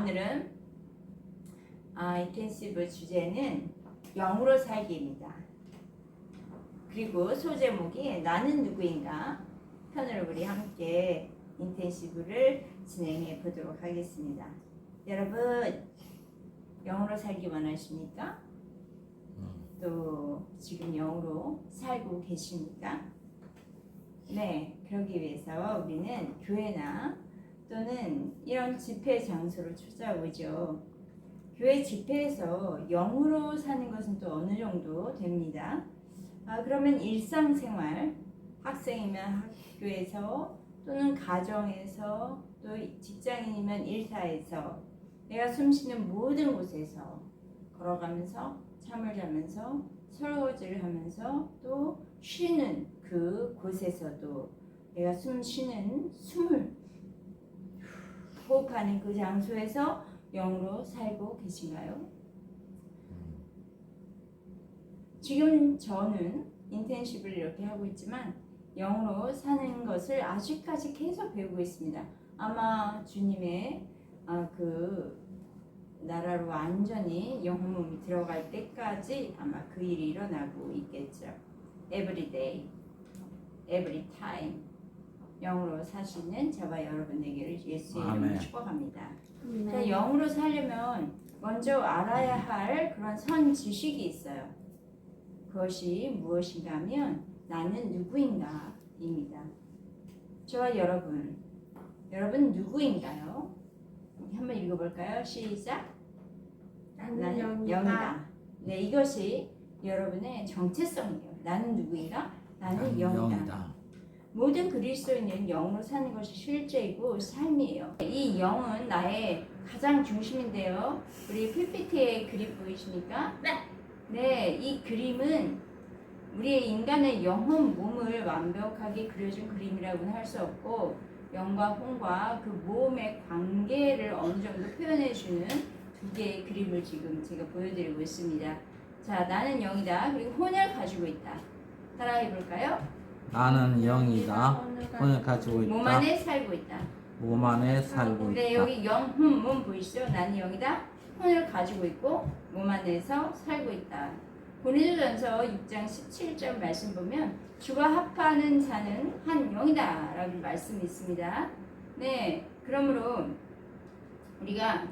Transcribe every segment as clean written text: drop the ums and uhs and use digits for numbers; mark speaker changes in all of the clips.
Speaker 1: 오늘은 인텐시브 주제는 영으로 살기입니다. 그리고 소제목이 나는 누구인가 편으로 우리 함께 인텐시브를 진행해 보도록 하겠습니다. 여러분 영으로 살기 원하십니까? 또 지금 영으로 살고 계십니까? 네, 그러기 위해서 우리는 교회나 또는 이런 집회 장소로 찾아오죠. 교회 집회에서 영으로 사는 것은 또 어느 정도 됩니다. 그러면 일상생활, 학생이면 학교에서 또는 가정에서 또 직장인이면 일터에서 내가 숨쉬는 모든 곳에서 걸어가면서 잠을 자면서 설거지를 하면서 또 쉬는 그 곳에서도 내가 숨쉬는 숨을 호흡하는 그 장소에서 영으로 살고 계신가요? 지금 저는 인텐시브를 이렇게 하고 있지만 영으로 사는 것을 아직까지 계속 배우고 있습니다. 아마 주님의 그 나라로 완전히 영혼이 들어갈 때까지 아마 그 일이 일어나고 있겠죠. Every day, every time 영으로 사시는 저와 여러분에게를 예수의 이름으로 축복합니다. 자, 영으로 살려면 먼저 알아야 할 그런 선 지식이 있어요. 그것이 무엇인가 하면 나는 누구인가 입니다. 저와 여러분 누구인가요? 한번 읽어볼까요? 시작. 나는 영이다. 네, 이것이 여러분의 정체성이에요. 나는 누구인가? 나는 영이다. 모든 그리스도인은 영으로 사는 것이 실제이고 삶이에요. 이 영은 나의 가장 중심인데요. 우리 PPT의 그림 보이십니까? 네, 이 그림은 우리의 인간의 영혼 몸을 완벽하게 그려준 그림이라고는 할 수 없고 영과 혼과 그 모험의 관계를 어느 정도 표현해주는 두 개의 그림을 지금 제가 보여드리고 있습니다. 자, 나는 영이다. 그리고 혼을 가지고 있다. 따라해 볼까요?
Speaker 2: 나는 영이다. 혼을 가지고 있다.
Speaker 1: 몸 안에 살고 있다.
Speaker 2: 몸 안에 살고
Speaker 1: 네,
Speaker 2: 있다.
Speaker 1: 여기 영, 몸 보이시죠? 나는 영이다. 혼을 가지고 있고 몸 안에서 살고 있다. 고린도전서 6장 17절 말씀 보면 주와 합하는 자는 한 영이다 라는 말씀이 있습니다. 네, 그러므로 우리가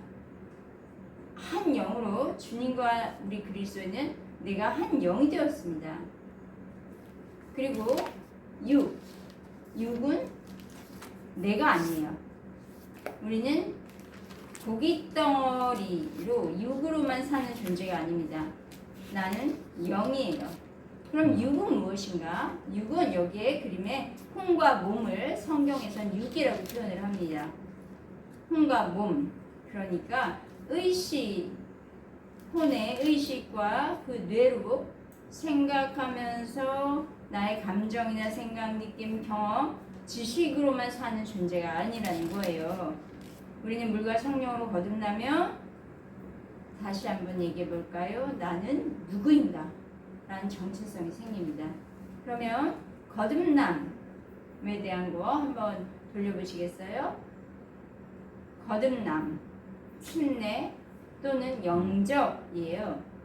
Speaker 1: 한 영으로 주님과 우리 그리스도는 내가 한 영이 되었습니다. 그리고 육은 내가 아니에요. 우리는 고깃덩어리로 육으로만 사는 존재가 아닙니다. 나는 영이에요. 그럼 육은 무엇인가? 육은 여기에 그림에 혼과 몸을 성경에선 육이라고 표현을 합니다. 혼과 몸, 그러니까 의식, 혼의 의식과 그 뇌로 생각하면서 나의 감정이나 생각, 느낌, 경험, 지식으로만 사는 존재가 아니라는 거예요. 우리는 물과 성령으로 거듭나며 다시 한번 얘기해 볼까요? 나는 누구인가? 라는 정체성이 생깁니다. 그러면 거듭남에 대한 거 한번 돌려보시겠어요? 거듭남, 침례 또는 영접이에요.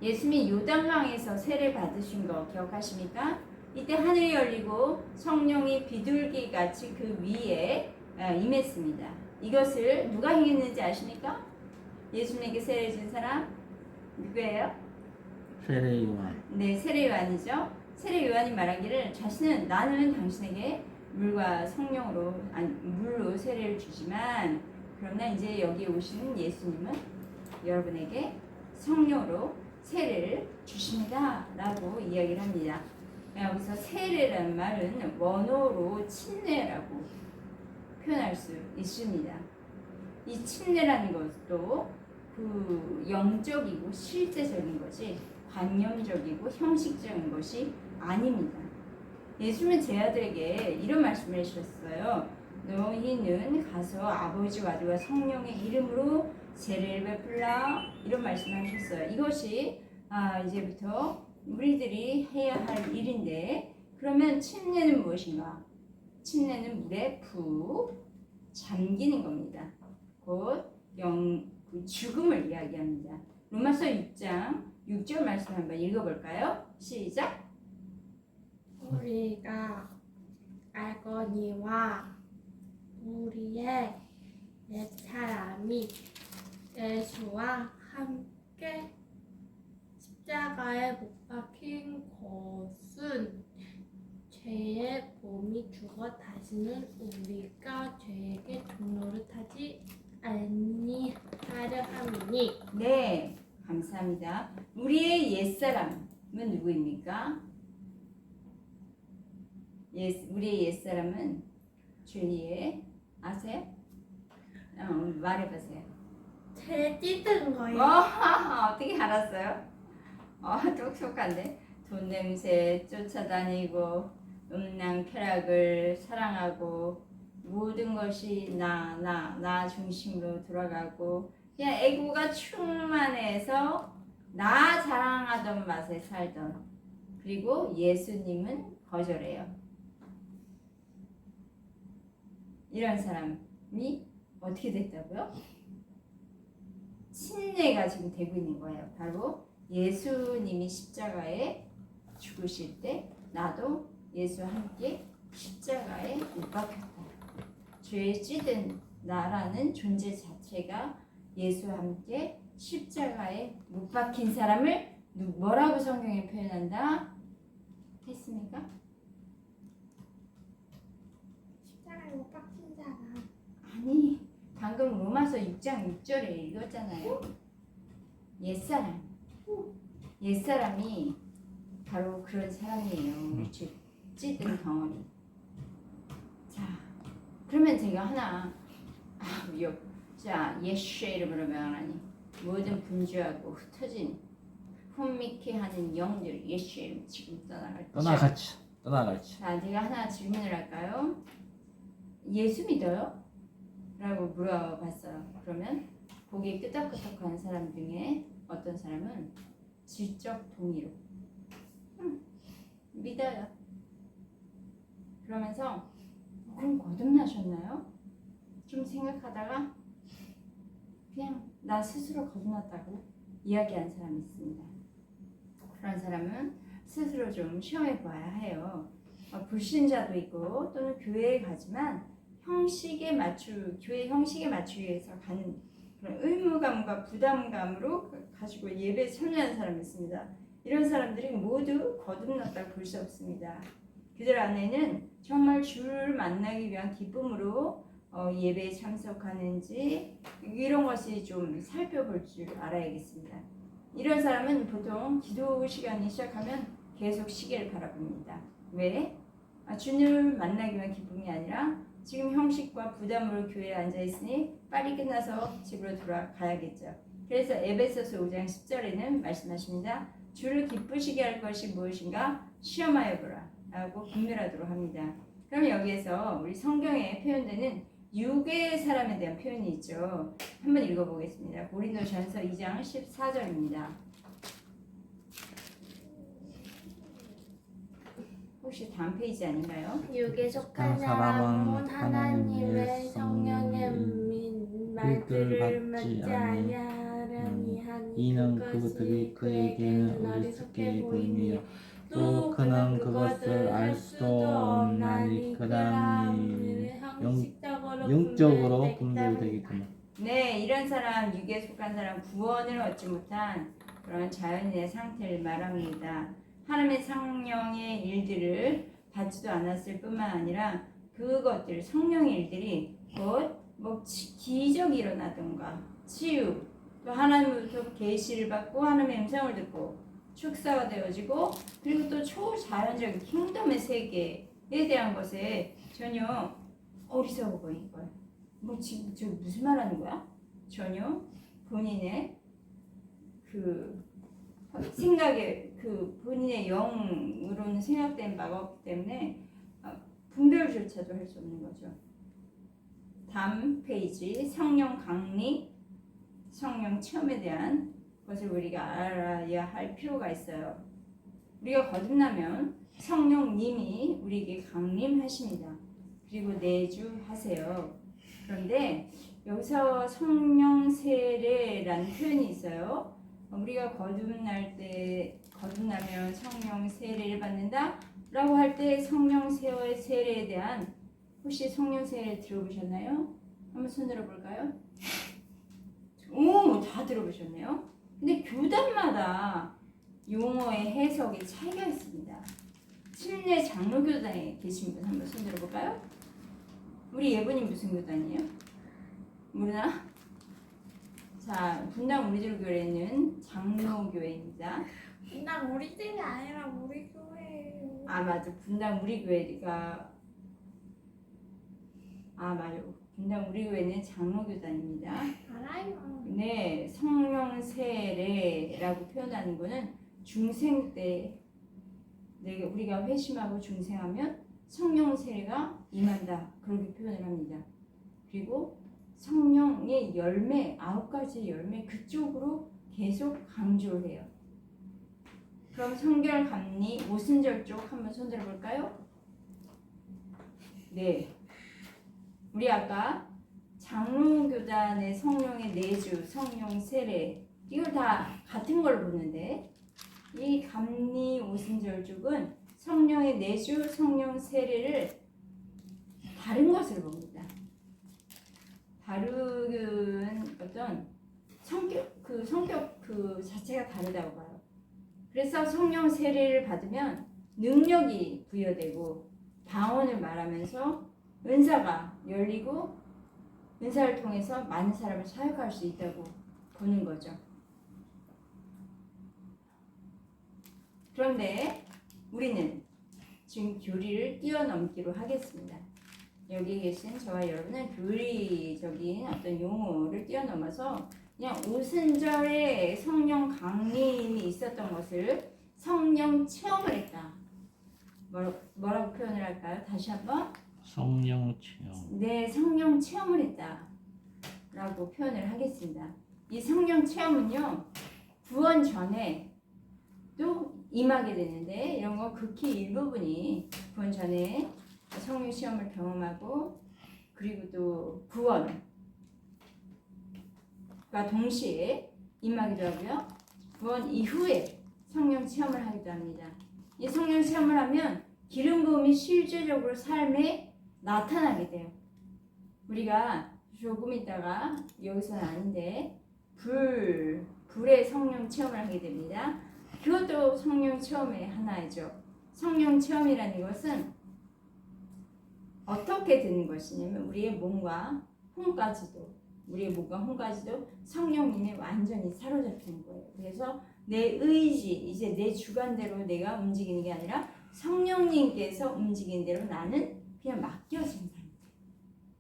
Speaker 1: 예수님이 요단강에서 세례 받으신 거 기억하십니까? 이때 하늘이 열리고 성령이 비둘기같이 그 위에 임했습니다. 이것을 누가 행했는지 아십니까? 예수님에게 세례 준 사람 누구예요?
Speaker 2: 세례 요한.
Speaker 1: 네, 세례 요한이죠. 세례 요한이 말하기를 자신은 나는 당신에게 물과 성령으로 물로 세례를 주지만 그러나 이제 여기 오시는 예수님은 여러분에게 성령으로 세례를 주십니다 라고 이야기를 합니다. 여기서 세례라는 말은 원어로 침례라고 표현할 수 있습니다. 이 침례라는 것도 그 영적이고 실제적인 것이 관념적이고 형식적인 것이 아닙니다. 예수님은 제 아들에게 이런 말씀을 해주셨어요. 너희는 가서 아버지와 아들과 성령의 이름으로 세례를 베풀라 이런 말씀을 하셨어요. 이것이 이제부터 우리들이 해야 할 일인데 그러면 침례는 무엇인가? 침례는 물에 푹 잠기는 겁니다. 곧 그 죽음을 이야기합니다. 로마서 6장 6절 말씀 한번 읽어볼까요? 시작.
Speaker 3: 우리가 알거니와 우리의 옛사람이 예수와 함께 십자가에 못 박힌 것은 죄의 몸이 죽어 다시는 우리가 죄에게 종노릇하지 아니하려 함이니.
Speaker 1: 네, 감사합니다. 우리의 옛사람은 누구입니까? 우리의 옛사람은 죄의 아세요? 말해보세요.
Speaker 3: 죄 찌든 거예요.
Speaker 1: 어떻게 알았어요? 똑똑한데. 돈 냄새 쫓아다니고 음란 쾌락을 사랑하고 모든 것이 나 중심으로 돌아가고 그냥 에고가 충만해서 나 자랑하던 맛에 살던, 그리고 예수님은 거절해요. 이런 사람이 어떻게 됐다고요? 침례가 지금 되고 있는 거예요. 바로 예수님이 십자가에 죽으실 때 나도 예수와 함께 십자가에 못 박혔다. 죄에 찌든 나라는 존재 자체가 예수와 함께 십자가에 못 박힌 사람을 뭐라고 성경에 표현한다 했습니까?
Speaker 3: 십자가에 못 박힌 사람.
Speaker 1: 아니, 방금 로마서 6장 6절에 읽었잖아요. 옛사람이 바로 그런 사람이에요. 죄 찌든 덩어리. 자, 그러면 제가 하나 자, 예수의 이름으로 명하니 모든 분주하고 흩어진 혼미케 하는 영들 예수의 이름 지금
Speaker 2: 떠나갈지.
Speaker 1: 자, 제가 하나 질문을 할까요? 예수 믿어요? 라고 물어봤어요. 그러면 고개 끄덕끄덕하는 사람 중에 어떤 사람은 질적 동의로 믿어요. 그러면서 그럼 거듭나셨나요? 좀 생각하다가 그냥 나 스스로 거듭났다고 이야기하는 사람이 있습니다. 그런 사람은 스스로 좀 시험해 봐야 해요. 불신자도 있고 또는 교회에 가지만 교회 형식에 맞추기 위해서 가는 그런 의무감과 부담감으로 가지고 예배에 참여하는 사람이 있습니다. 이런 사람들이 모두 거듭났다고 볼 수 없습니다. 그들 안에는 정말 주를 만나기 위한 기쁨으로 예배에 참석하는지 이런 것이 좀 살펴볼 줄 알아야겠습니다. 이런 사람은 보통 기도 시간이 시작하면 계속 시계를 바라봅니다. 왜? 주님을 만나기 위한 기쁨이 아니라 지금 형식과 부담으로 교회에 앉아있으니 빨리 끝나서 집으로 돌아가야겠죠. 그래서 에베소서 5장 10절에는 말씀하십니다. 주를 기쁘시게 할 것이 무엇인가 시험하여 보라 라고 분별하도록 합니다. 그럼 여기에서 우리 성경에 표현되는 육의 사람에 대한 표현이 있죠. 한번 읽어보겠습니다. 고린도전서 2장 14절입니다. 혹시 다음 페이지 아닌가요?
Speaker 3: 육에 속한 사람은 하나님의 성령의 말들을 맞지 아니하려니 하니
Speaker 2: 이는 그들이 그에게는 어리석게 보이며 또 그는 그것을 알 수도 없나니 그러니 영적으로 분별되기 때문에.
Speaker 1: 네, 이런 사람, 육에 속한 사람, 구원을 얻지 못한 그런 자연인의 상태를 말합니다. 하나님의 성령의 일들을 받지도 않았을 뿐만 아니라 그것들, 성령의 일들이 곧 기적이 일어나던가 치유, 또 하나님으로부터 계시를 받고 하나님의 음성을 듣고 축사가 되어지고, 그리고 또 초자연적인 킹덤의 세계에 대한 것에 전혀 어리석어 보이는 거예요. 지금 저 무슨 말 하는 거야? 전혀 본인의 그 생각에 본인의 영으로는 생각된 바가 없기 때문에 분별조차도 할 수 없는 거죠. 다음 페이지, 성령 강림, 성령 체험에 대한 것을 우리가 알아야 할 필요가 있어요. 우리가 거듭나면 성령님이 우리에게 강림하십니다. 그리고 내주하세요. 그런데 여기서 성령 세례라는 표현이 있어요. 우리가 거듭나면 성령 세례를 받는다 라고 할 때 성령 세례에 대한 혹시 성령 세례 들어보셨나요? 한번 손 들어볼까요? 오, 다 들어보셨네요. 근데 교단마다 용어의 해석에 차이가 있습니다. 침례 장로교단에 계신 분 한번 손 들어볼까요? 우리 예분이 무슨 교단이에요? 모르나? 자, 분당 우리들 교회는 장로교회입니다.
Speaker 3: 난 우리 집이 아니라 우리 교회예요.
Speaker 1: 아 맞아, 분당 우리 교회가 맞아, 분당 우리 교회는 장로교단입니다.
Speaker 3: 알아요.
Speaker 1: 네, 성령 세례라고 표현하는 거는 중생 때 우리가 회심하고 중생하면 성령 세례가 임한다 그렇게 표현을 합니다. 그리고 성령의 열매 9가지 열매 그쪽으로 계속 강조를 해요. 그럼 성결 감리 오순절 쪽 한번 손 들어볼까요? 네, 우리 아까 장로교단의 성령의 내주, 성령 세례 이걸 다 같은 걸 보는데 이 감리 오순절 쪽은 성령의 내주, 성령 세례를 다른 것을 봅니다. 다른 어떤 성격 그 자체가 다르다고 봐요. 그래서 성령 세례를 받으면 능력이 부여되고 방언을 말하면서 은사가 열리고 은사를 통해서 많은 사람을 사역할 수 있다고 보는 거죠. 그런데 우리는 지금 교리를 뛰어넘기로 하겠습니다. 여기 계신 저와 여러분은 교리적인 어떤 용어를 뛰어넘어서 그냥 오순절에 성령 강림이 있었던 것을 성령 체험을 했다. 뭐라고 표현을 할까요? 다시 한번.
Speaker 2: 성령 체험.
Speaker 1: 네, 성령 체험을 했다 라고 표현을 하겠습니다. 이 성령 체험은요 구원 전에 또 임하게 되는데 이런 거 극히 일부분이 구원 전에 성령 체험을 경험하고 그리고 또 구원과 동시에 임하기도 하고요. 구원 이후에 성령 체험을 하기도 합니다. 이 성령 체험을 하면 기름 부음이 실제적으로 삶에 나타나게 돼요. 우리가 조금 있다가 여기서는 아닌데 불의 성령 체험을 하게 됩니다. 그것도 성령 체험의 하나이죠. 성령 체험이라는 것은 어떻게 되는 것이냐면 우리의 몸과 혼까지도 성령님이 완전히 사로잡히는 거예요. 그래서 내 의지, 이제 내 주관대로 내가 움직이는 게 아니라 성령님께서 움직이는 대로 나는 그냥 맡겨진 상태.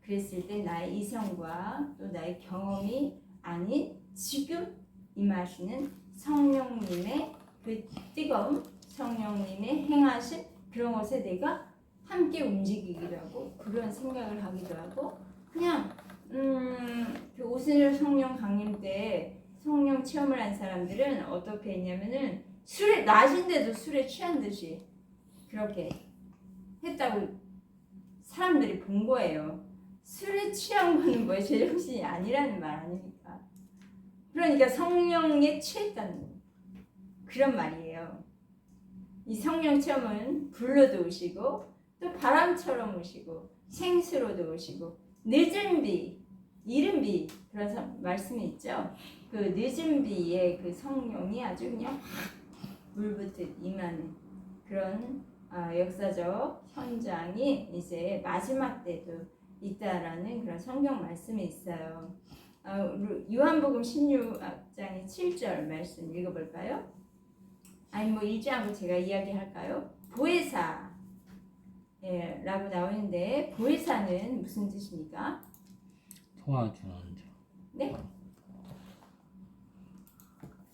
Speaker 1: 그랬을 때 나의 이성과 또 나의 경험이 아닌 지금 임하시는 성령님의 그 뜨거움, 성령님의 행하신 그런 것에 내가 함께 움직이기도 하고 그런 생각을 하기도 하고 그냥 그 오순절 성령 강림 때 성령 체험을 한 사람들은 어떻게 했냐면은 술에 낮인데도 술에 취한 듯이 그렇게 했다고 사람들이 본 거예요. 술에 취한 거는 뭐예요? 제정신이 아니라는 말 아닙니까? 그러니까 성령에 취했다는 거. 그런 말이에요. 이 성령 체험은 불로도 오시고 또 바람처럼 오시고 생수로도 오시고 늦은 비, 이른 비 그런 말씀이 있죠. 그 늦은 비에 그 성령이 아주 그냥 물붓듯 임하는 그런 역사적 현장이 이제 마지막 때도 있다라는 그런 성경 말씀이 있어요. 요한복음 16장의 7절 말씀 읽어볼까요? 아니 뭐 읽지 않고 제가 이야기할까요? 보혜사 라고 나오는데 보혜사는 무슨 뜻입니까?
Speaker 2: 도와주는 자.
Speaker 1: 네?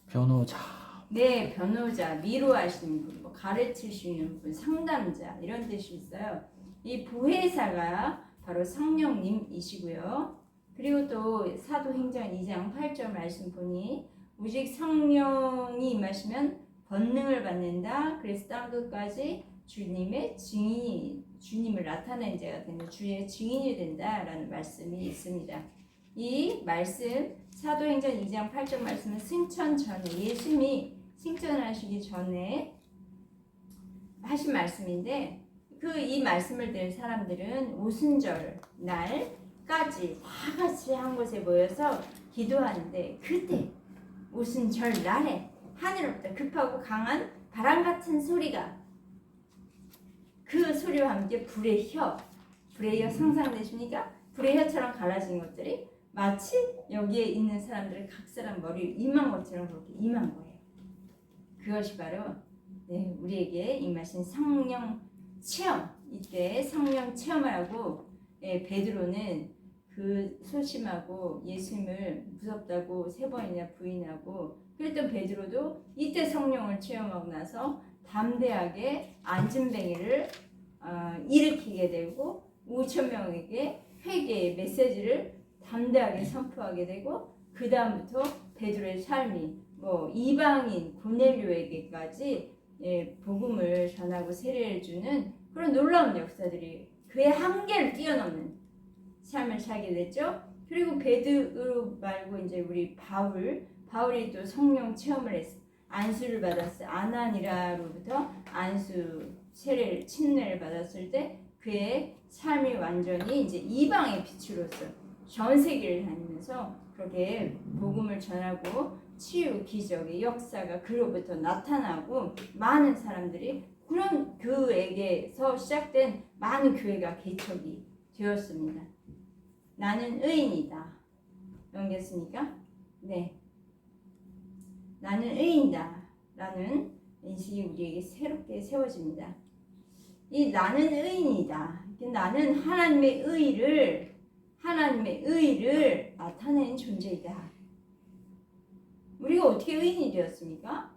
Speaker 2: 변호자.
Speaker 1: 네, 변호자, 위로하시는 분, 뭐 가르치시는 분, 상담자 이런 뜻이 있어요. 이 보혜사가 바로 성령님이시고요. 그리고 또 사도행전 2장 8절 말씀 보니 오직 성령이 임하시면 권능을 받는다. 그래서 땅 끝까지 주님의 증인이 주님을 나타낸 자가 되는 주의 증인이 된다라는 말씀이 있습니다. 이 말씀 사도행전 2장 8절 말씀은 승천 전에 예수님이 승천하시기 전에 하신 말씀인데 이 말씀을 들은 사람들은 오순절 날까지 다 같이 한 곳에 모여서 기도하는데 그때 오순절 날에 하늘로부터 급하고 강한 바람 같은 소리가 그 소리와 함께 불의 혀 상상되십니까? 불의 혀처럼 갈라진 것들이 마치 여기에 있는 사람들의 각 사람 머리에 임한 것처럼 그렇게 임한 거예요. 그것이 바로 우리에게 임하신 성령 체험. 이때 성령 체험을 하고 베드로는 그 소심하고 예수님을 무섭다고 3번이나 부인하고 그랬던 베드로도 이때 성령을 체험하고 나서 담대하게 안진뱅이를 일으키게 되고 5,000명에게 회개의 메시지를 담대하게 선포하게 되고 그 다음부터 베드로의 삶이 이방인 고넬료에게까지 복음을 전하고 세례해주는 그런 놀라운 역사들이 그의 한계를 뛰어넘는 삶을 살게 됐죠. 그리고 베드로 말고 이제 우리 바울이 또 성령 체험을 했어. 안수를 받았어요. 아나니라로부터 안수 세례를 침례를 받았을 때 그의 삶이 완전히 이제 이방의 빛으로서 전 세계를 다니면서 그렇게 복음을 전하고 치유 기적의 역사가 그로부터 나타나고 많은 사람들이 그런 그에게서 시작된 많은 교회가 개척이 되었습니다. 나는 의인이다. 넘겼습니까? 네. 나는 의인이다 라는 인식이 우리에게 새롭게 세워집니다. 이 나는 의인이다. 나는 하나님의 의의를 나타내는 존재이다. 우리가 어떻게 의인이 되었습니까?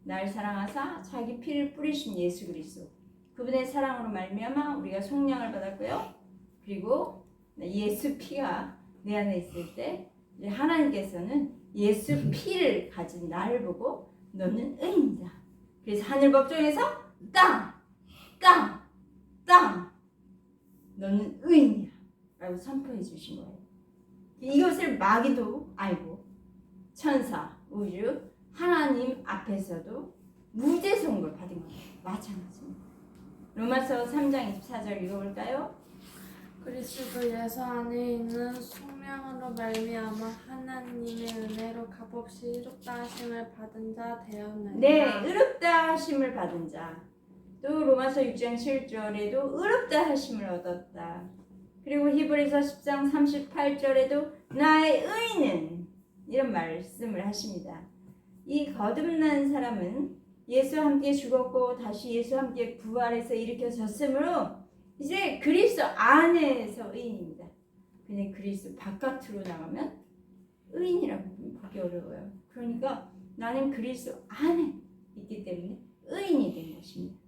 Speaker 1: 날 사랑하사 자기 피를 뿌리신 예수 그리스도 그분의 사랑으로 말미암아 우리가 속량을 받았고요. 그리고 예수 피가 내 안에 있을 때 하나님께서는 예수 피를 가진 나를 보고 너는 의인이다. 그래서 하늘 법정에서 땅 너는 의인이야 라고 선포해 주신 거예요. 이것을 마귀도 알고 천사, 우주, 하나님 앞에서도 무죄 선고를 받은 거예요. 마찬가지입니다. 로마서 3장 24절 읽어볼까요?
Speaker 3: 그리스도 예수 안에 있는 성령으로 말미암아 하나님의 은혜로 값없이 의롭다 하심을 받은 자 되었느니라.
Speaker 1: 네, 의롭다 하심을 받은 자. 또 로마서 6장 7절에도 의롭다 하심을 얻었다. 그리고 히브리서 10장 38절에도 나의 의는 이런 말씀을 하십니다. 이 거듭난 사람은 예수와 함께 죽었고 다시 예수와 함께 부활해서 일으켜졌으므로 이제 그리스도 안에서 의인입니다. 근데 그리스도 바깥으로 나가면 의인이라고 보기 어려워요. 그러니까 나는 그리스도 안에 있기 때문에 의인이 된 것입니다.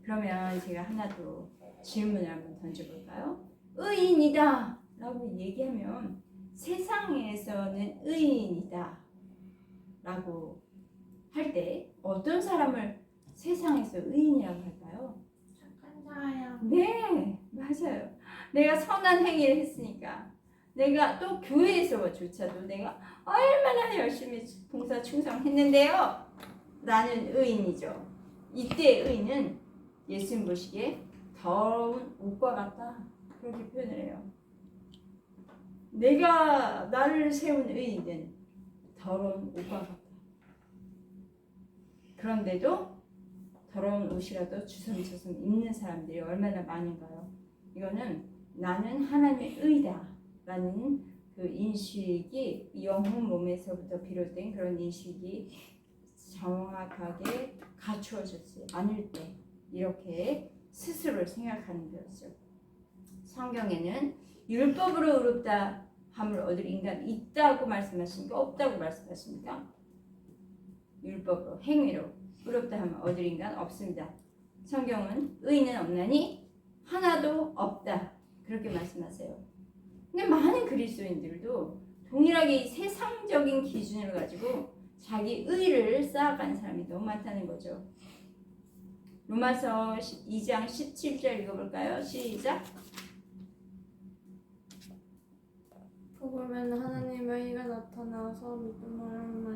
Speaker 1: 그러면 제가 하나 더 질문을 한번 던져볼까요? 의인이다 라고 얘기하면 세상에서는 의인이다 라고 할 때 어떤 사람을 세상에서 의인이라고 할까요?
Speaker 3: 착한 자야.
Speaker 1: 네, 맞아요. 내가 선한 행위를 했으니까 내가 또 교회에서조차도 내가 얼마나 열심히 봉사 충성했는데요. 나는 의인이죠. 이때 의인은 예수님 보시기에 더러운 옷과 같다. 그렇게 표현을 해요. 내가 나를 세운 의인은 더러운 옷과 같다. 그런데도 더러운 옷이라도 주섬주섬 입는 사람들이 얼마나 많은가요? 이거는 나는 하나님의 의다 라는 그 인식이 영혼 몸에서부터 비롯된 그런 인식이 정확하게 갖추어졌지 않을 때 이렇게 스스로를 생각하는 거였죠. 성경에는 율법으로 의롭다 함을 얻을 인간이 있다고 말씀하십니까? 없다고 말씀하십니까? 율법으로 행위로 의롭다 함을 얻을 인간 없습니다. 성경은 의인은 없나니 하나도 없다 그렇게 말씀하세요. 근데 많은 그리스도인들도 동일하게 이 세상적인 기준을 가지고 자기 의를 쌓아가는 사람이 너무 많다는 거죠. 로마서 2장 17절 읽어볼까요? 시작.
Speaker 3: 보면 하나님의 의가 나타나서 믿음으로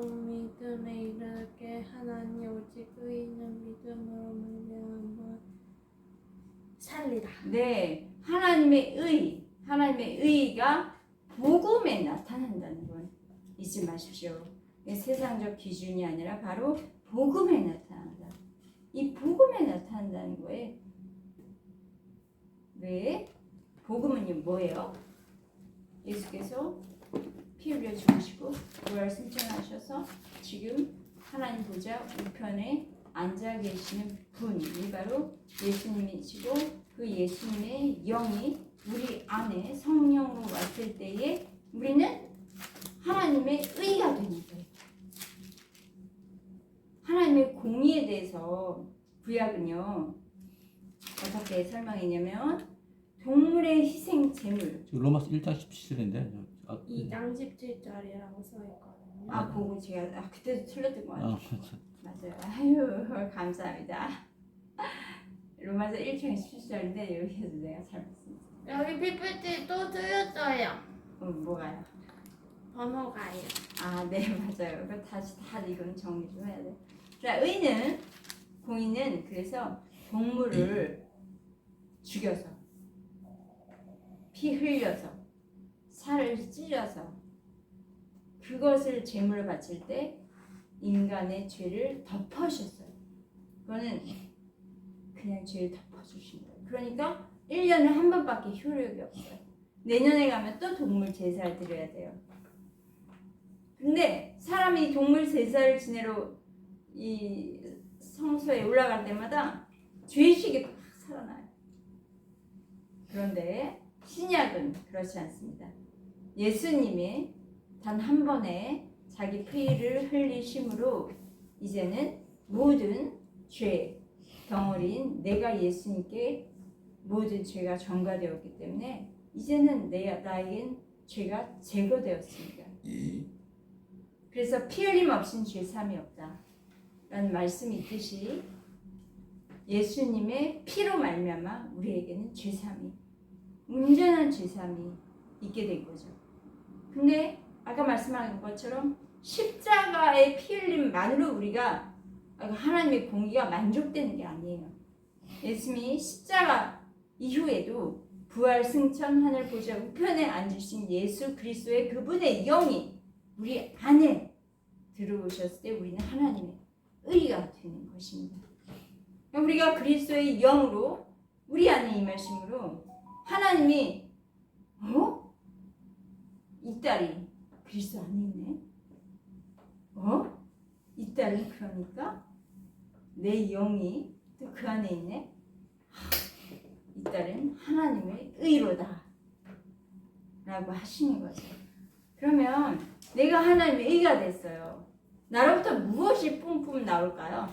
Speaker 3: 믿음에 이르게 하나니 오직 의인은 믿음으로 말미암아 살리라.
Speaker 1: 네, 하나님의 의가 복음에 나타난다는 건 잊지 마십시오. 세상적 기준이 아니라 바로 복음에 나타난다. 이 복음에 나타난다는 거에 왜? 복음은 뭐예요? 예수께서 피 흘려 죽으시고 부활 승천하셔서 지금 하나님 보좌 우편에 앉아 계시는 분이 바로 예수님이시고 그 예수님의 영이 우리 안에 성령으로 왔을 때에 우리는 하나님의 의가 되는 거예요. 하나님의 공의에 대해서 구약은요 어떻게 설명했냐면 동물의 희생 제물.
Speaker 2: 로마서 1장 17절인데.
Speaker 3: 2장 17절이라고 써있거든요.
Speaker 1: 그거 제가 그때도 틀렸던 것 같아요.
Speaker 2: 그렇죠.
Speaker 1: 맞아요. 아유 감사합니다. 로마서 1장 17절인데 여기에도 내가 잘못했어요.
Speaker 3: 여기 PPT 또 틀렸어요.
Speaker 1: 뭐가요?
Speaker 3: 번호가요.
Speaker 1: 네 맞아요. 그거 다시 다 이건 정리 좀 해야 돼. 자, 공의는 그래서 동물을 죽여서 피 흘려서 살을 찢어서 그것을 제물로 바칠 때 인간의 죄를 덮어주셨어요. 그거는 그냥 죄를 덮어주신 거예요. 그러니까 1년에 한 번밖에 효력이 없어요. 내년에 가면 또 동물 제사를 드려야 돼요. 근데 사람이 동물 제사를 지내러 이 성소에 올라갈 때마다 죄의식이 막 살아나요. 그런데 신약은 그렇지 않습니다. 예수님이 단 한 번에 자기 피를 흘리심으로 이제는 모든 죄 덩어리인 내가 예수님께 모든 죄가 전가되었기 때문에 이제는 나에겐 죄가 제거되었습니다. 그래서 피 흘림 없인 죄삼이 없다 라는 말씀이 있듯이 예수님의 피로 말미암아 우리에게는 죄삼이 온전한 죄삼이 있게 된 거죠. 근데 아까 말씀한 것처럼 십자가의 피 흘림만으로 우리가 하나님의 공의가 만족되는 게 아니에요. 예수님이 십자가 이후에도 부활 승천 하늘 보좌 우편에 앉으신 예수 그리스도의 그분의 영이 우리 안에 들어오셨을 때 우리는 하나님의 의가 되는 것입니다. 우리가 그리스도의 영으로 우리 안에 임하심으로 하나님이 이 딸이 그리스도 안에 있네. 이 딸이 그러니까 내 영이 또 그 안에 있네. 이 딸은 하나님의 의로다 라고 하시는 거죠. 그러면 내가 하나님의 의가 됐어요. 나로부터 무엇이 뿜뿜 나올까요?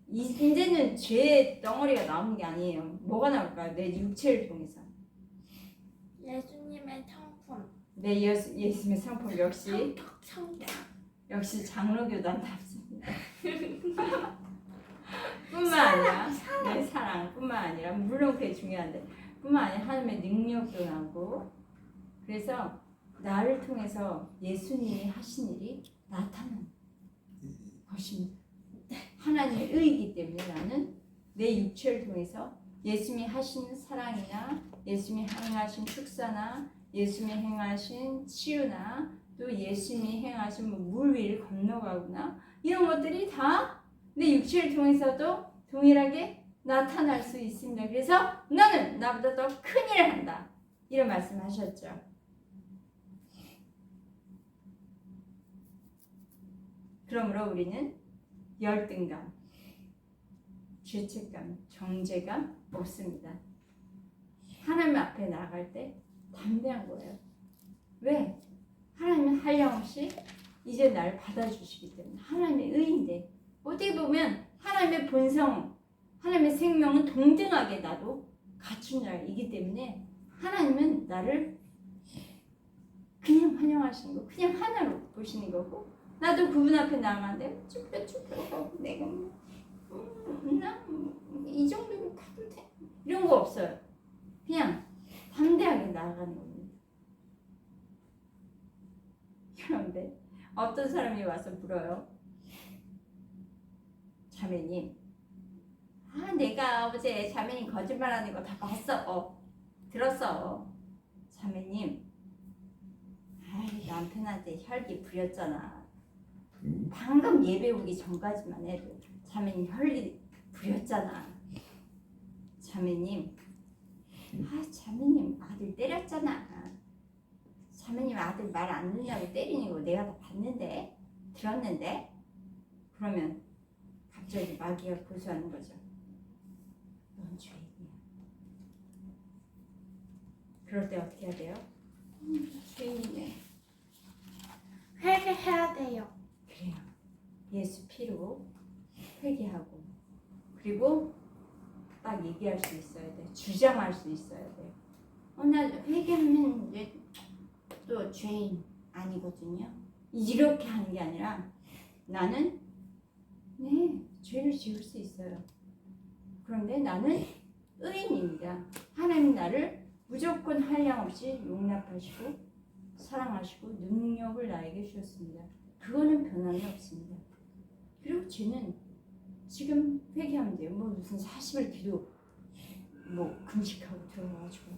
Speaker 1: 이제는 죄의 덩어리가 나오는 게 아니에요. 뭐가 나올까요? 내 육체를 통해서.
Speaker 3: 예수님의 성품.
Speaker 1: 내 예수님의 성품 역시
Speaker 3: 성격.
Speaker 1: 역시 장로교단답습니다. 뿐만 아니라 내 사랑뿐만 아니라 물론 그게 중요한데 뿐만 아니라 하나님의 능력도 나오고 그래서 나를 통해서 예수님이 하신 일이 나타나는 것입니다. 하나님의 의이기 때문에 나는 내 육체를 통해서 예수님이 하신 사랑이나 예수님이 행하신 축사나 예수님이 행하신 치유나 또 예수님이 행하신 물 위를 건너가거나 이런 것들이 다 내 육체를 통해서도 동일하게 나타날 수 있습니다. 그래서 너는 나보다 더 큰 일을 한다. 이런 말씀하셨죠. 그러므로 우리는 열등감, 죄책감, 정죄감 없습니다. 하나님 앞에 나아갈 때 담대한 거예요. 왜? 하나님은 한량없이 이제 나를 받아주시기 때문에 하나님의 의인데 어떻게 보면 하나님의 본성, 하나님의 생명은 동등하게 나도 갖춘 자이기 때문에 하나님은 나를 그냥 환영하시는 거, 그냥 하나로 보시는 거고 나도 그분 앞에 나가는데 쭈뼛쭈뼛 내가 이 정도로 가도 돼? 이런 거 없어요. 그냥 담대하게 나아가는 겁니다. 그런데 어떤 사람이 와서 물어요. 자매님, 내가 어제 자매님 거짓말하는 거 다 봤어. 들었어. 자매님, 남편한테 혈기 부렸잖아. 방금 예배 오기 전까지만 해도 자매님 혈기 부렸잖아. 자매님, 자매님 아들 때렸잖아. 자매님 아들 말 안 듣는다고 때리는 거 내가 다 봤는데, 들었는데. 그러면 갑자기 마귀가 고소하는 거죠. 넌 죄인이야. 그럴 때 어떻게 해야 돼요? 죄인이네.
Speaker 3: 회개해야 돼요.
Speaker 1: 그래요. 예수 피로 회개하고, 그리고 딱 얘기할 수 있어야 돼. 주장할 수 있어야 돼. 나 회개하면 이제 또 죄인 아니거든요. 이렇게 하는 게 아니라 나는 죄를 지을 수 있어요. 그런데 나는 의인입니다. 하나님 나를 무조건 한량없이 용납하시고 사랑하시고 능력을 나에게 주셨습니다. 그거는 변함이 없습니다. 그리고 죄는 지금 회개하면 돼요. 무슨 40일 기도 금식하고 들어가가지고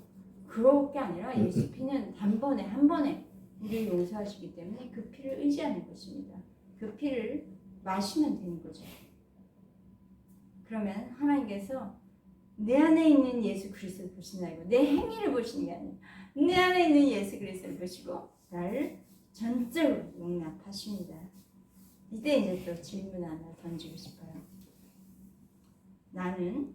Speaker 1: 그럴 게 아니라 예수 피는 단번에 한 번에 우리를 용서하시기 때문에 그 피를 의지하는 것입니다. 그 피를 마시면 되는 거죠. 그러면 하나님께서 내 안에 있는 예수 그리스도를 보시는 아니고 내 행위를 보시는 게 아니라 내 안에 있는 예수 그리스도를 보시고 나를 전적으로 용납하십니다. 이때 이제 또 질문 하나 던지고 싶어요. 나는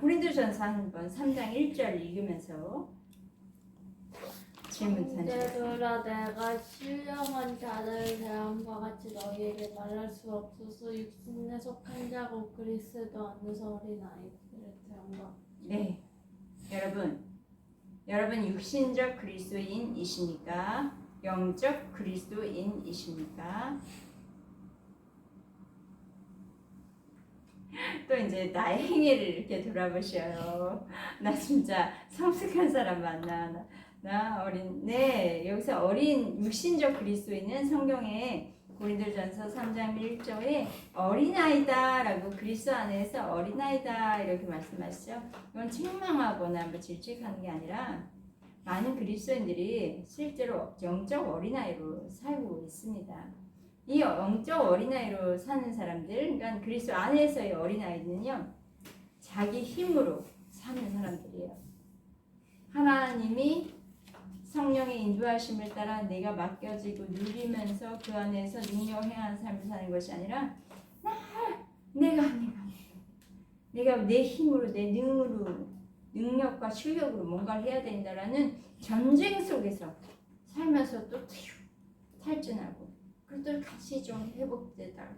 Speaker 1: 고린도전서 한번 3장 1절 읽으면서 질문 던지겠습니다.
Speaker 3: 형제들아 내가 신령한 자들을 대함과 같이 너희에게 말할 수 없어서 육신에 속한 자고 그리스도 안에서 어린아이들을 대함과
Speaker 1: 네, 여러분 육신적 그리스도인이십니까? 영적 그리스도인이십니까? 또 이제 나의 행위를 이렇게 돌아보셔요. 나 진짜 성숙한 사람 맞나? 나 어린, 여기서 어린 육신적 그리스도인은 성경에 고린도전서 3장 1절에 어린아이다 라고 그리스도 안에서 어린아이다 이렇게 말씀하시죠. 이건 책망하거나 질책하는 게 아니라 많은 그리스도인들이 실제로 영적 어린아이로 살고 있습니다. 이 영적 어린아이로 사는 사람들, 그러니까 그리스도 안에서의 어린아이는요, 자기 힘으로 사는 사람들이에요. 하나님이 성령의 인도하심을 따라 내가 맡겨지고 누리면서 그 안에서 능력 행하는 삶을 사는 것이 아니라 내가 내 힘으로 내 능력과 실력으로 뭔가를 해야 된다라는 전쟁 속에서 살면서 또 탈진하고 그것들 같이 좀 회복되다가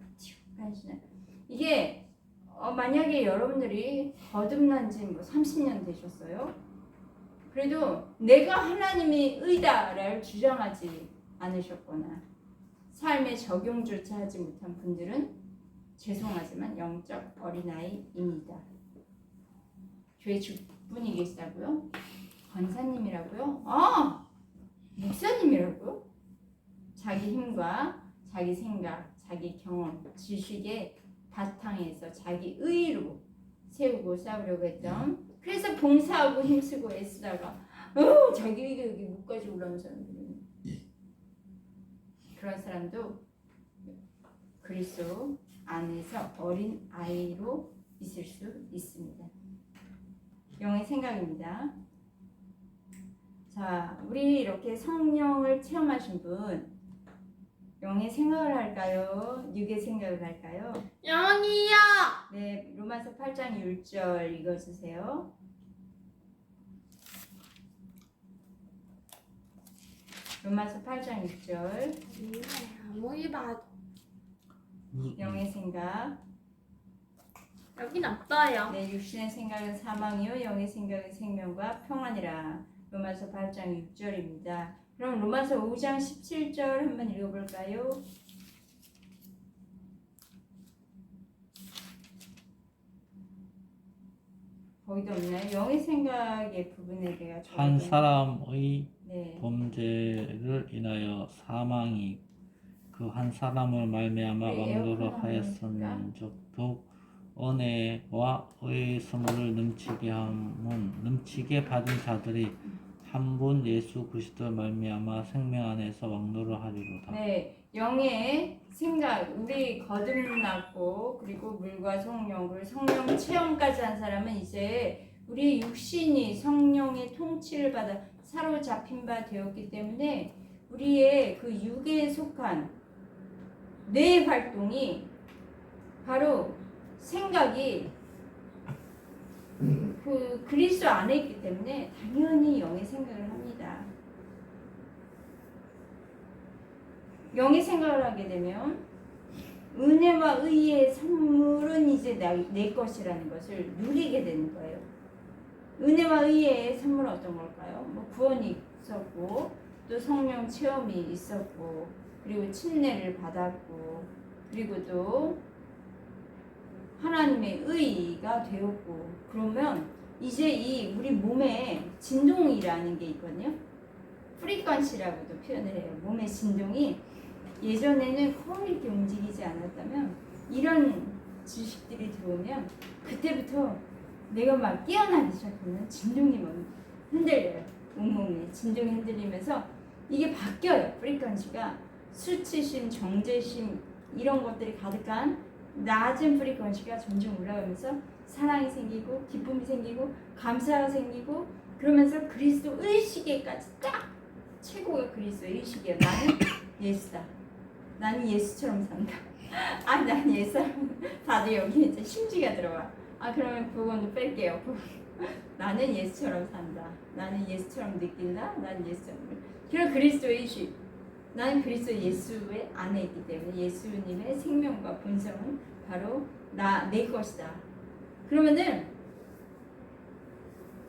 Speaker 1: 간신하고 이게 만약에 여러분들이 거듭난 지 30년 되셨어요? 그래도 내가 하나님이 의다를 주장하지 않으셨거나 삶의 적용조차 하지 못한 분들은 죄송하지만 영적 어린아이입니다. 교회 주분이 계시다고요? 권사님이라고요? 목사님이라고요? 자기 힘과 자기 생각, 자기 경험, 지식의 바탕에서 자기 의로 세우고 싸우려고 했던 그래서 봉사하고 힘쓰고 애쓰다가 자기 의가 여기 못 가지고 그런 사람들은 그런 사람도 그리스도 안에서 어린 아이로 있을 수 있습니다. 영의 생각입니다. 자, 우리 이렇게 성령을 체험하신 분 영의 생각을 할까요? 육의 생각을 할까요?
Speaker 3: 영이요.
Speaker 1: 네, 로마서 8장 6절 읽어주세요. 로마서 8장 6절
Speaker 3: 아무리 봐도
Speaker 1: 영의 생각.
Speaker 3: 여긴 없어요.
Speaker 1: 네, 육신의 생각은 사망이요 영의 생각은 생명과 평안이라. 로마서 8장 6절입니다. 그럼 로마서 5장 17절 한번 읽어볼까요? 거기도 없나요? 영의 생각의 부분에 대해
Speaker 2: 한 사람의
Speaker 1: 네.
Speaker 2: 범죄를 인하여 사망이 그 한 사람을 말미암아
Speaker 1: 네,
Speaker 2: 왕노로
Speaker 1: 에어컨
Speaker 2: 하였은즉 더욱 은혜와 의의 선물을 넘치게 함은 넘치게 받은 자들이 한 분 예수 그리스도 말미암아 생명 안에서 왕노로 하리로다.
Speaker 1: 네, 영의 생각, 우리 거듭났고 그리고 물과 성령, 그리고 성령 체험까지 한 사람은 이제 우리 육신이 성령의 통치를 받아 사로잡힌 바 되었기 때문에 우리의 그 육에 속한 뇌 활동이 바로 생각이 그 그리스도 안에 있기 때문에 당연히 영의 생각을 합니다. 영의 생각을 하게 되면 은혜와 의의 선물은 이제 내 것이라는 것을 누리게 되는 거예요. 은혜와 의의 선물은 어떤 걸까요? 뭐 구원이 있었고 또 성령 체험이 있었고 그리고 침례를 받았고 그리고 또 하나님의 의가 되었고 그러면 이제 이 우리 몸에 진동이라는 게 있거든요. 프리퀀시라고도 표현을 해요. 몸의 진동이 예전에는 거의 이렇게 움직이지 않았다면 이런 지식들이 들어오면 그때부터 내가 막 깨어나기 시작하면 진동이 막 흔들려요. 온몸에 진동이 흔들리면서 이게 바뀌어요. 프리퀀시가 수치심, 정죄심 이런 것들이 가득한 낮은 프리퀀시가 점점 올라가면서 사랑이 생기고 기쁨이 생기고 감사가 생기고 그러면서 그리스도 의식에까지 딱 최고가 그리스도 의식이야. 나는 예수다. 나는 예수처럼 산다. 아, 난 예수처럼 다들 여기 이제 심지가 들어와. 아, 그러면 그거는 뺄게요. 나는 예수처럼 산다. 나는 예수처럼 느낀다. 나는 예수처럼. 그런 그리스도의 의식. 나는 그리스도 예수의 안에 있기 때문에 예수님의 생명과 본성은 바로 내 것이다. 그러면은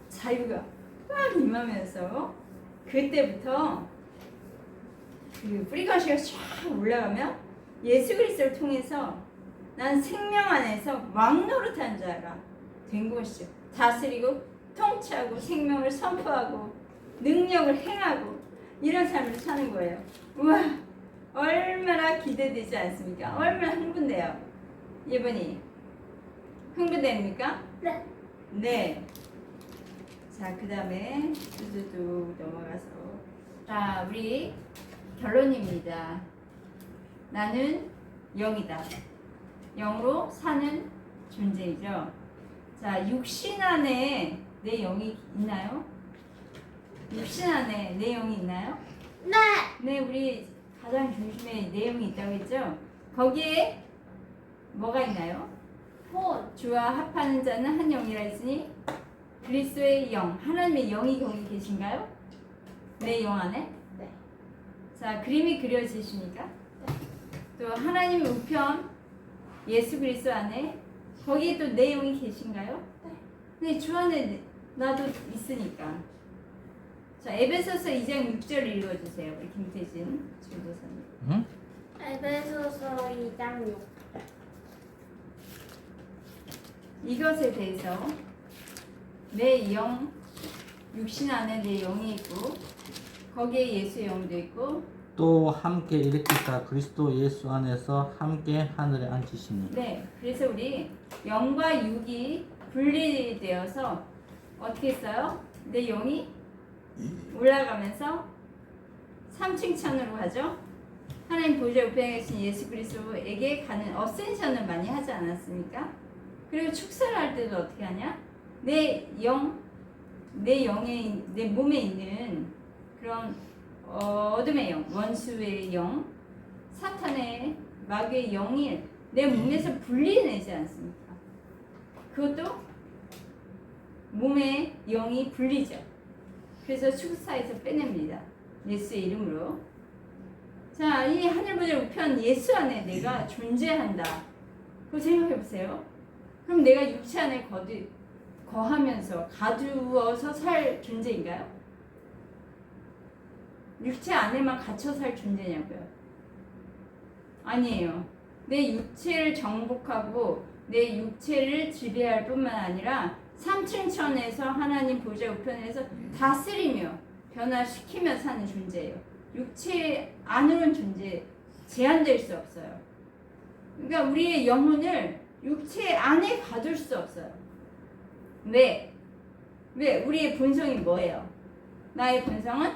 Speaker 1: 자유가 막 임하면서 그때부터 그 프리퀀시가 쫙 올라가면 예수 그리스도를 통해서 난 생명 안에서 왕노릇한 자가 된 것이죠. 다스리고 통치하고 생명을 선포하고 능력을 행하고 이런 삶을 사는 거예요. 우와, 얼마나 기대되지 않습니까? 얼마나 흥분돼요. 예분이 흥분됩니까?
Speaker 3: 네.
Speaker 1: 네. 자, 그 다음에 뚜두두 넘어가서 자, 우리 결론입니다. 나는 영이다. 영으로 사는 존재이죠. 자, 육신 안에 내 영이 있나요? 육신 안에 내 영이 있나요?
Speaker 3: 네.
Speaker 1: 네, 우리 가장 중심에 내 영이 있다고 했죠? 거기에 뭐가 있나요?
Speaker 3: 폰.
Speaker 1: 주와 합하는 자는 한 영이라 했으니 그리스도의 영, 하나님의 영이 거기 계신가요? 내 영 안에?
Speaker 3: 네.
Speaker 1: 자, 그림이 그려지십니까? 또 하나님의 우편 예수 그리스도 안에 거기에 또 내 영이 계신가요? 네, 주 안에 나도 있으니까. 자, 에베소서 2장 6절 읽어주세요. 우리 김태진 주도사님.
Speaker 2: 응?
Speaker 3: 에베소서 2장 6.
Speaker 1: 이것에 대해서 내 영, 육신 안에 내 영이 있고 거기에 예수의 영도 있고
Speaker 2: 또 함께 일으키사 그리스도 예수 안에서 함께 하늘에 앉히시니.
Speaker 1: 네, 그래서 우리 영과 육이 분리되어서 어떻게 했어요? 내 영이 올라가면서 3층 천으로 가죠. 하나님 보좌 우편에 계신 예수 그리스도에게 가는 어센션을 많이 하지 않았습니까? 그리고 축사를 할 때도 어떻게 하냐? 내 영에 내 몸에 있는 그런 어둠의 영, 원수의 영, 사탄의 마귀의 영이 내 몸에서 분리내지 않습니까? 그것도 몸의 영이 분리죠. 그래서 축사에서 빼냅니다. 예수의 이름으로. 자, 이 하늘보좌 우편 예수 안에 내가 존재한다. 그거 생각해 보세요. 그럼 내가 육체 안에 거하면서 가두어서 살 존재인가요? 육체 안에만 갇혀 살 존재냐고요? 아니에요. 내 육체를 정복하고 내 육체를 지배할 뿐만 아니라 삼층천에서 하나님 보좌 우편에서 다스리며 변화시키며 사는 존재예요. 육체 안으로는 제한될 수 없어요. 그러니까 우리의 영혼을 육체 안에 가둘 수 없어요. 왜? 우리의 본성이 뭐예요? 나의 본성은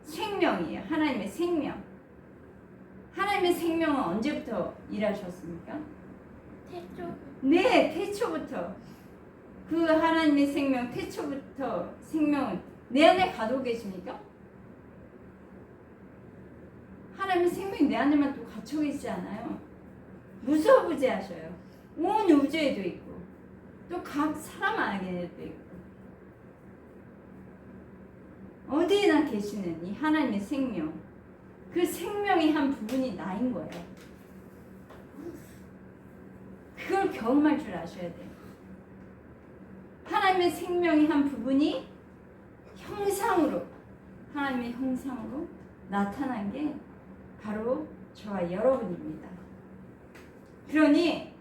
Speaker 1: 생명이에요. 하나님의 생명. 하나님의 생명은 언제부터 일하셨습니까?
Speaker 3: 태초.
Speaker 1: 네, 태초부터. 그 하나님의 생명, 태초부터 생명은 내 안에 가두고 계십니까? 하나님의 생명이 내 안에만 또 갇혀 계시지 않아요. 무소부재하셔요. 온 우주에도 있고 또 각 사람 안에도 있고 어디에나 계시는 이 하나님의 생명, 그 생명의 한 부분이 나인 거예요. 그걸 경험할 줄 아셔야 돼요. 하나님의 생명의 한 부분이 하나님의 형상으로 나타난 게 바로 저와 여러분입니다. 그러니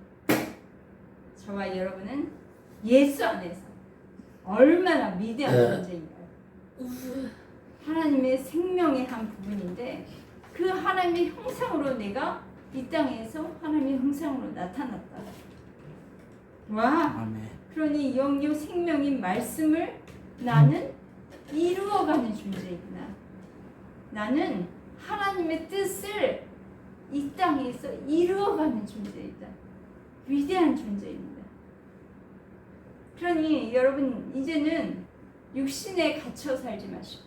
Speaker 1: 저와 여러분은 예수 안에서 얼마나 위대한 존재인가요? 하나님의 생명의 한 부분인데 그 하나님의 형상으로 내가 이 땅에서 하나님의 형상으로 나타났다. 와!
Speaker 2: 아멘.
Speaker 1: 그러니 영요 생명인 말씀을 나는 이루어가는 존재이구나. 나는 하나님의 뜻을 이 땅에서 이루어가는 존재이다. 위대한 존재입니다. 그러니 여러분 이제는 육신에 갇혀 살지 마시고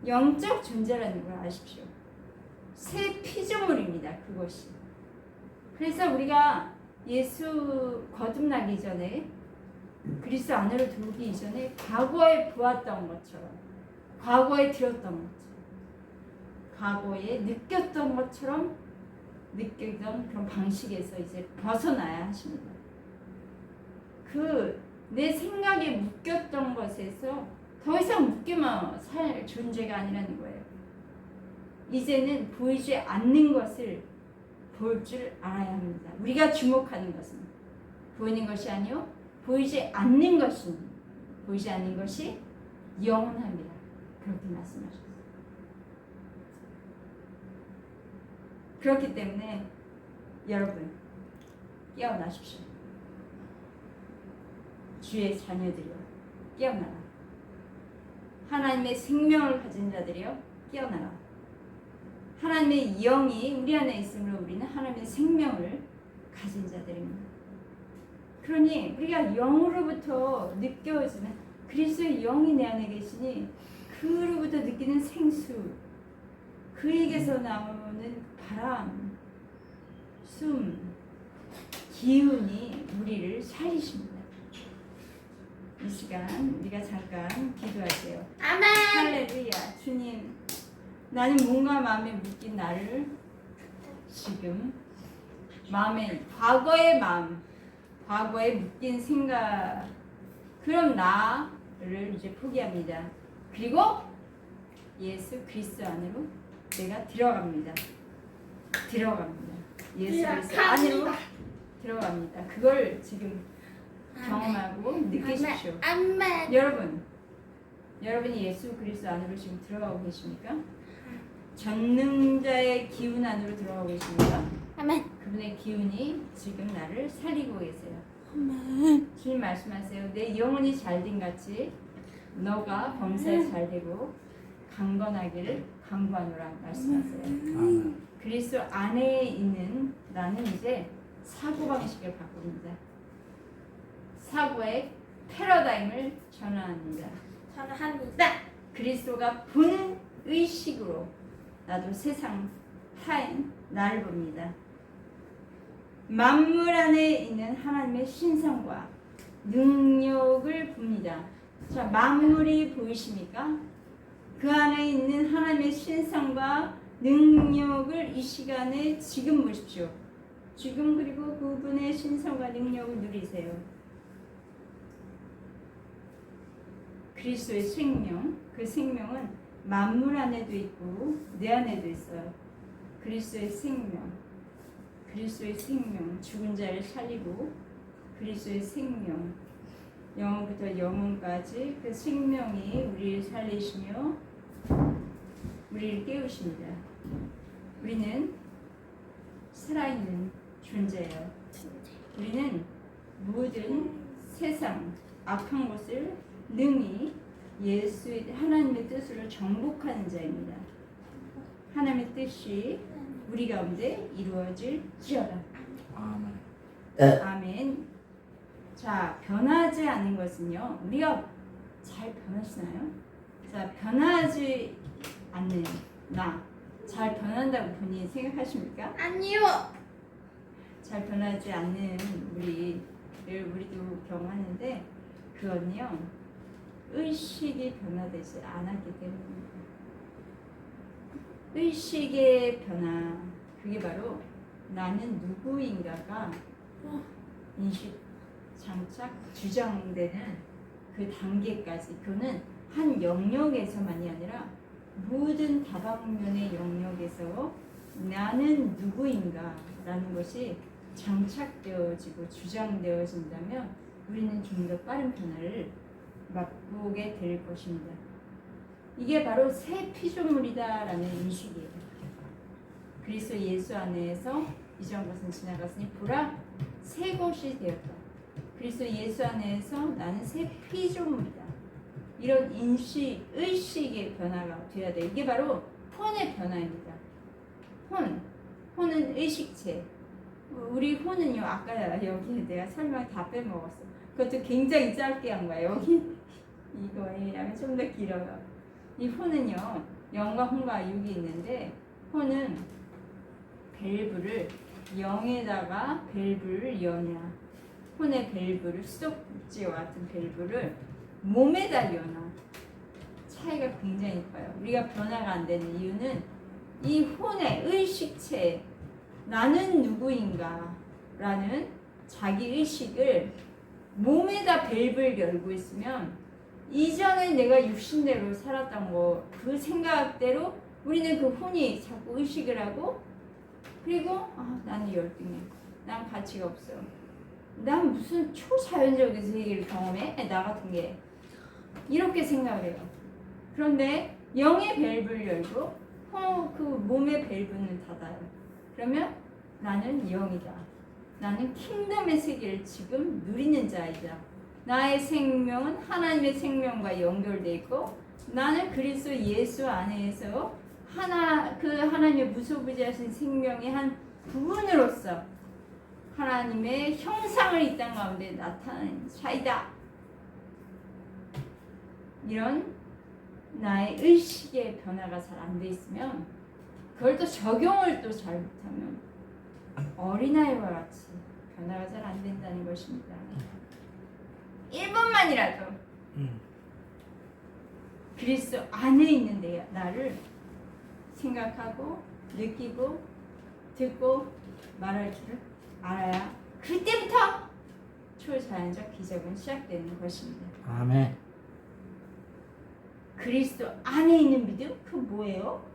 Speaker 1: 영적 존재라는 걸 아십시오. 새 피조물입니다. 그것이. 그래서 우리가 예수 거듭나기 전에 그리스도 안으로 들어오기 이전에 과거에 보았던 것처럼, 과거에 들었던 것처럼, 과거에 느꼈던 것처럼 느끼던 그런 방식에서 이제 벗어나야 하십니다. 그 내 생각에 묶였던 것에서 더 이상 묶여만 살 존재가 아니라는 거예요. 이제는 보이지 않는 것을 볼 줄 알아야 합니다. 우리가 주목하는 것은 보이는 것이 아니요 보이지 않는 것이 영원합니다. 그렇게 말씀하셨어요. 그렇기 때문에 여러분 깨어나십시오. 주의 자녀들이여 깨어나라. 하나님의 생명을 가진 자들이여 깨어나라. 하나님의 영이 우리 안에 있으므로 우리는 하나님의 생명을 가진 자들입니다. 그러니 우리가 영으로부터 느껴지는 그리스도의 영이 내 안에 계시니 그로부터 느끼는 생수, 그에게서 나오는 바람, 숨, 기운이 우리를 살리십니다. 이 시간 우리가 잠깐 기도할게요.
Speaker 3: 아멘.
Speaker 1: 할렐루야. 주님, 나는 몸과 마음에 묶인 나를 지금 과거에 묶인 생각, 그런 나를 이제 포기합니다. 그리고 예수 그리스도 안으로 내가 들어갑니다. 예수 그리스도 안으로 들어갑니다. 그걸 지금 경험하고 느끼십시오.
Speaker 3: 아멘.
Speaker 1: 여러분이 예수 그리스도 안으로 지금 들어가고 계십니까? 전능자의 기운 안으로 들어가고 계십니까?
Speaker 3: 아멘.
Speaker 1: 그분의 기운이 지금 나를 살리고 계세요.
Speaker 3: 아멘.
Speaker 1: 주님 말씀하세요. 내 영혼이 잘된 같이 너가 범사에 잘되고 강건하기를 강구하노라 말씀하세요.
Speaker 2: 아멘.
Speaker 1: 그리스도 안에 있는 나는 이제 사고방식을 바꿉니다. 사고의 패러다임을 전환합니다.
Speaker 3: 전합니다.
Speaker 1: 그리스도가 보는 의식으로 나도 세상 타인 나를 봅니다. 만물 안에 있는 하나님의 신성과 능력을 봅니다. 자, 만물이 보이십니까? 그 안에 있는 하나님의 신성과 능력을 이 시간에 지금 보십시오. 지금 그리고 그분의 신성과 능력을 누리세요. 그리스도의 생명, 그 생명은 만물 안에도 있고 내 안에도 있어요. 그리스도의 생명, 죽은 자를 살리고 그리스도의 생명, 영원부터 영원까지 그 생명이 우리를 살리시며 우리를 깨우십니다. 우리는 살아있는 존재예요. 우리는 모든 세상 악한 것을 능히 예수의 하나님의 뜻으로 정복하는 자입니다. 하나님의 뜻이 우리 가운데 이루어질지어다.
Speaker 2: 아멘.
Speaker 1: 아멘. 자, 변하지 않은 것은요. 우리가 잘 변하시나요? 자, 변하지 않는 나. 잘 변한다고 본인이 생각하십니까?
Speaker 3: 아니요.
Speaker 1: 잘 변하지 않는 우리도 경험하는데 그건요. 의식이 변화되지 않았기 때문입니다. 의식의 변화, 그게 바로 나는 누구인가가 인식, 장착, 주장되는 그 단계까지, 그거는 한 영역에서만이 아니라 모든 다방면의 영역에서 나는 누구인가라는 것이 장착되어지고 주장되어진다면 우리는 좀 더 빠른 변화를 맛보게 될 것입니다. 이게 바로 새 피조물이다라는 인식이에요. 그리스도 예수 안에서 이전 것은 지나갔으니 보라 새 것이 되었다. 그리스도 예수 안에서 나는 새 피조물이다. 이런 인식, 의식의 변화가 돼야 돼. 이게 바로 혼의 변화입니다. 혼은 의식체. 우리 혼은요, 아까 여기 내가 설명 다 빼먹었어. 그것도 굉장히 짧게 한 거야. 여기 이거에 좀 더 길어요. 이 혼은요, 영과 혼과 육이 있는데, 혼은 밸브를 0에다가 밸브를 여냐. 혼의 밸브를 수도꼭지와 같은 밸브를 몸에다 여나. 차이가 굉장히 커요. 우리가 변화가 안 되는 이유는 이 혼의 의식체, 나는 누구인가 라는 자기 의식을 몸에다 밸브를 열고 있으면 이전에 내가 육신대로 살았던 거, 그 생각대로 우리는 그 혼이 자꾸 의식을 하고, 그리고 나는 열등해, 난 가치가 없어, 난 무슨 초자연적인 세계를 경험해, 나 같은 게 이렇게 생각을 해요. 그런데 영의 밸브를 열고 그 몸의 밸브는 닫아요. 그러면 나는 영이다. 나는 킹덤의 세계를 지금 누리는 자이다. 나의 생명은 하나님의 생명과 연결되어 있고 나는 그리스도 예수 안에서 하나님의 무소부지하신 생명의 한 부분으로서 하나님의 형상을 이 땅 가운데 나타내는 자이다. 이런 나의 의식의 변화가 잘 안 돼 있으면, 그걸 또 적용을 또 잘 못하면 어린아이와 같이 변화가 잘 안 된다는 것입니다. 1분만이라도 그리스도 안에 있는 나를 생각하고 느끼고 듣고 말할 줄 알아야 그때부터 초자연적 기적은 시작되는 것입니다.
Speaker 2: 아멘.
Speaker 1: 그리스도 안에 있는 믿음? 그 뭐예요?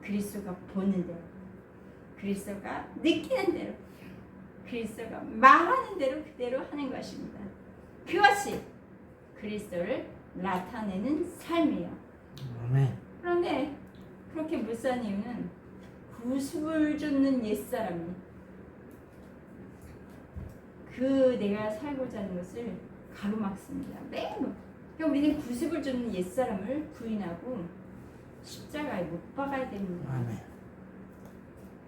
Speaker 1: 그리스도가 보는 대로, 그리스도가 느끼는 대로, 그리스도가 말하는 대로 그대로 하는 것입니다. 그것이 그리스도를 나타내는 삶이에요.
Speaker 2: 아멘.
Speaker 1: 그런데 그렇게 못 사는 이유는 구습을 줍는 옛사람이 그 내가 살고자 하는 것을 가로막습니다. 매일. 그러니까 우리는 구습을 줍는 옛사람을 부인하고 십자가에 못 박아야 됩니다.
Speaker 2: 아멘.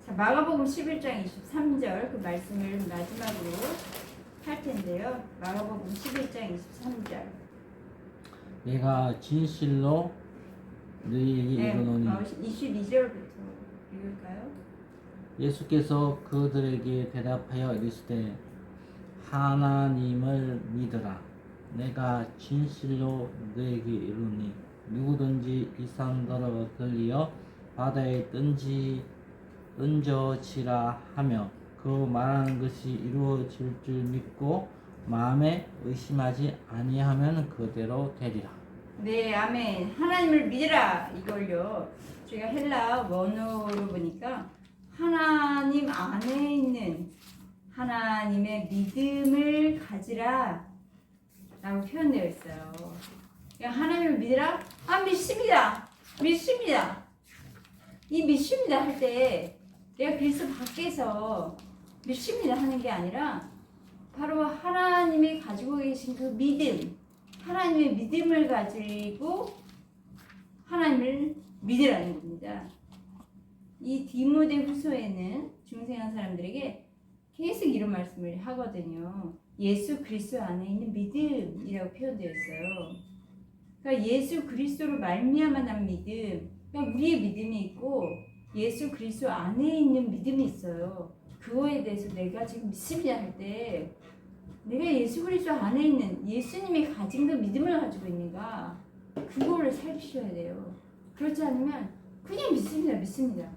Speaker 1: 자, 마가복음 11장 23절 그 말씀을 마지막으로 할 텐데요. 마가복음 11장 23절.
Speaker 2: 내가 진실로 너희에게 이르노니.
Speaker 1: 22절부터 읽을까요?
Speaker 2: 예수께서 그들에게 대답하여 이르시되 하나님을 믿으라. 내가 진실로 너에게 이르노니 누구든지 이 산더러 들리어 바다에 던져지라 하며 그 말하는 것이 이루어질 줄 믿고 마음에 의심하지 아니하면 그대로 되리라.
Speaker 1: 네, 아멘. 하나님을 믿으라. 이걸요. 제가 헬라 원어로 보니까 하나님 안에 있는 하나님의 믿음을 가지라 라고 표현되어 있어요. 그러니까 하나님을 믿으라? 아, 믿습니다. 믿습니다. 이 믿습니다 할 때 내가 그리스도 밖에서 믿습니다 하는 게 아니라 바로 하나님이 가지고 계신 그 믿음, 하나님의 믿음을 가지고 하나님을 믿으라는 겁니다. 이 디모데 후서에는 중생한 사람들에게 계속 이런 말씀을 하거든요. 예수 그리스도 안에 있는 믿음이라고 표현되어 있어요. 그러니까 예수 그리스도로 말미암아 난 믿음, 그러니까 우리의 믿음이 있고 예수 그리스도 안에 있는 믿음이 있어요. 그거에 대해서 내가 지금 믿습니다 할 때 내가 예수 그리스도 안에 있는 예수님이 가진 그 믿음을 가지고 있는가 그거를 살피셔야 돼요. 그렇지 않으면 그냥 믿습니다.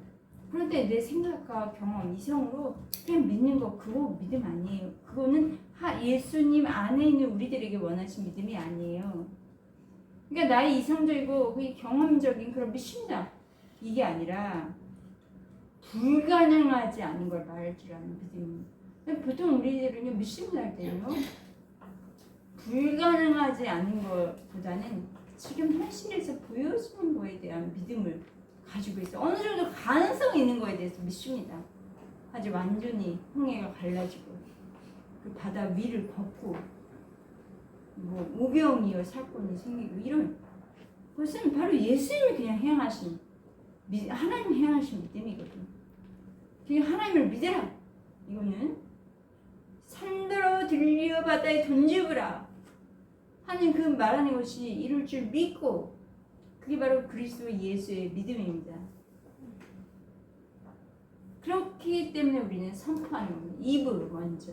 Speaker 1: 그런데 내 생각과 경험, 이성으로 그냥 믿는 거 그거 믿음 아니에요. 그거는 예수님 안에 있는 우리들에게 원하신 믿음이 아니에요. 그러니까 나의 이성적이고 경험적인 그런 믿습니다. 이게 아니라 불가능하지 않은 걸 말할 줄 아는 믿음입니다. 보통 우리들은요 믿습니다 할 때는요 불가능하지 않은 것보다는 지금 현실에서 보여지는 거에 대한 믿음을 가지고 있어. 어느 정도 가능성이 있는 거에 대해서 믿습니다. 아주 완전히 홍해가 갈라지고 그 바다 위를 걷고 뭐 오병이어 사건이 생기고 이런 것은 바로 예수님이 그냥 행하신 하나님 행하신 믿음이거든. 그냥 하나님을 믿으라. 이거는 산더러 들려 바다에 던지으라 하는 그 말하는 것이 이룰 줄 믿고 그게 바로 그리스도 예수의 믿음입니다. 그렇기 때문에 우리는 선포하는 겁니다. 입으로 먼저.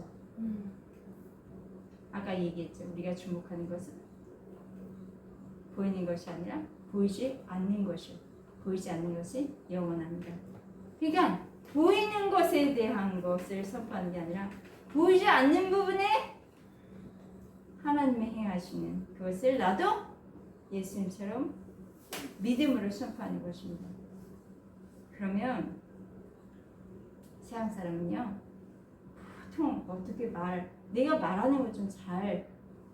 Speaker 1: 아까 얘기했죠. 우리가 주목하는 것은 보이는 것이 아니라 보이지 않는 것이요. 보이지 않는 것이 영원합니다. 그러니까 보이는 것에 대한 것을 선포하는 게 아니라 보이지 않는 부분에 하나님의 행하시는 그것을 나도 예수님처럼 믿음으로 선포하는 것입니다. 그러면 세상 사람은요 보통 어떻게 내가 말하는 것 좀 잘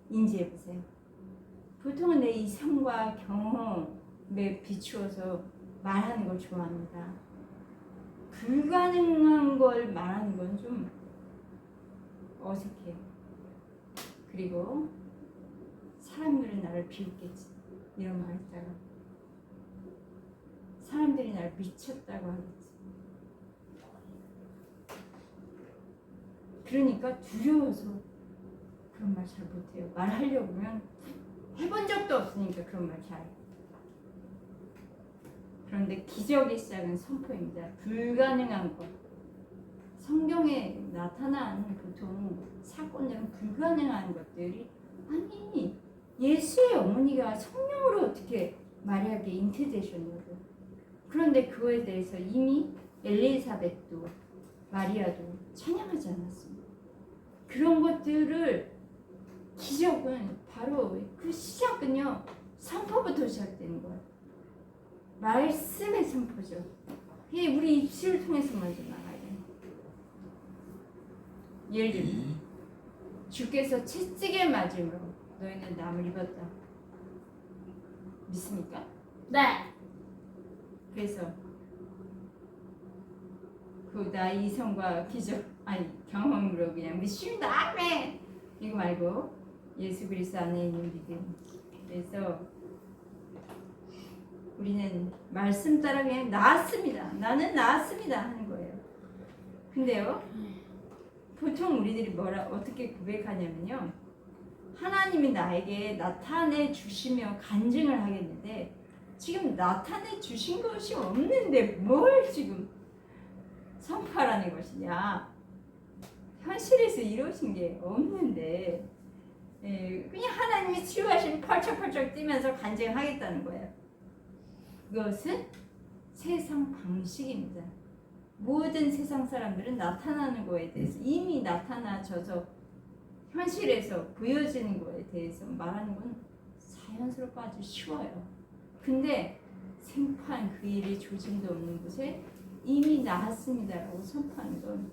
Speaker 1: 인지해 보세요. 보통은 내 이성과 경험에 비추어서 말하는 걸 좋아합니다. 불가능한 걸 말하는 건 좀 어색해. 그리고 사람들은 나를 비웃겠지. 이런 말 했다가 사람들이 나를 미쳤다고 하겠지. 그러니까 두려워서 그런 말 잘 못해요. 말하려고 하면 해본 적도 없으니까 그런 말 잘. 그런데 기적의 시작은 선포입니다. 불가능한 것. 성경에 나타난 보통 사건들은 불가능한 것들이 아니 예수의 어머니가 성령으로 어떻게 마리아에게 잉태되셨냐고. 그런데 그거에 대해서 이미 엘리사벳도 마리아도 찬양하지 않았습니다. 그런 것들을 기적은 바로 그 시작은요 선포부터 시작되는 거예요. 말씀의 선포죠. 이게 우리 입술을 통해서 먼저 나가야 돼요. 예를 들면 주께서 채찍에 맞음으로 너희는 남을 입었다. 믿습니까?
Speaker 3: 네.
Speaker 1: 그래서 그 나의 이성과 기적 경험으로 그냥 믿습니다. 아멘. 이거 말고 예수 그리스도 안에 있는 믿음. 그래서 우리는 말씀 따라 그냥 나았습니다. 나는 나았습니다 하는 거예요. 근데요, 보통 우리들이 어떻게 고백하냐면요, 하나님이 나에게 나타내 주시며 간증을 하겠는데 지금 나타내 주신 것이 없는데 뭘 지금 선포하라는 것이냐? 현실에서 이루어진 게 없는데 그냥 하나님이 치유하신 펄쩍펄쩍 뛰면서 간증하겠다는 거예요. 그것은 세상 방식입니다. 모든 세상 사람들은 나타나는 거에 대해서 이미 나타나져서 현실에서 보여지는 거에 대해서 말하는 건 자연스럽고 아주 쉬워요. 근데 생판 그 일이 조짐도 없는 곳에 이미 나았습니다라고 선포하는 건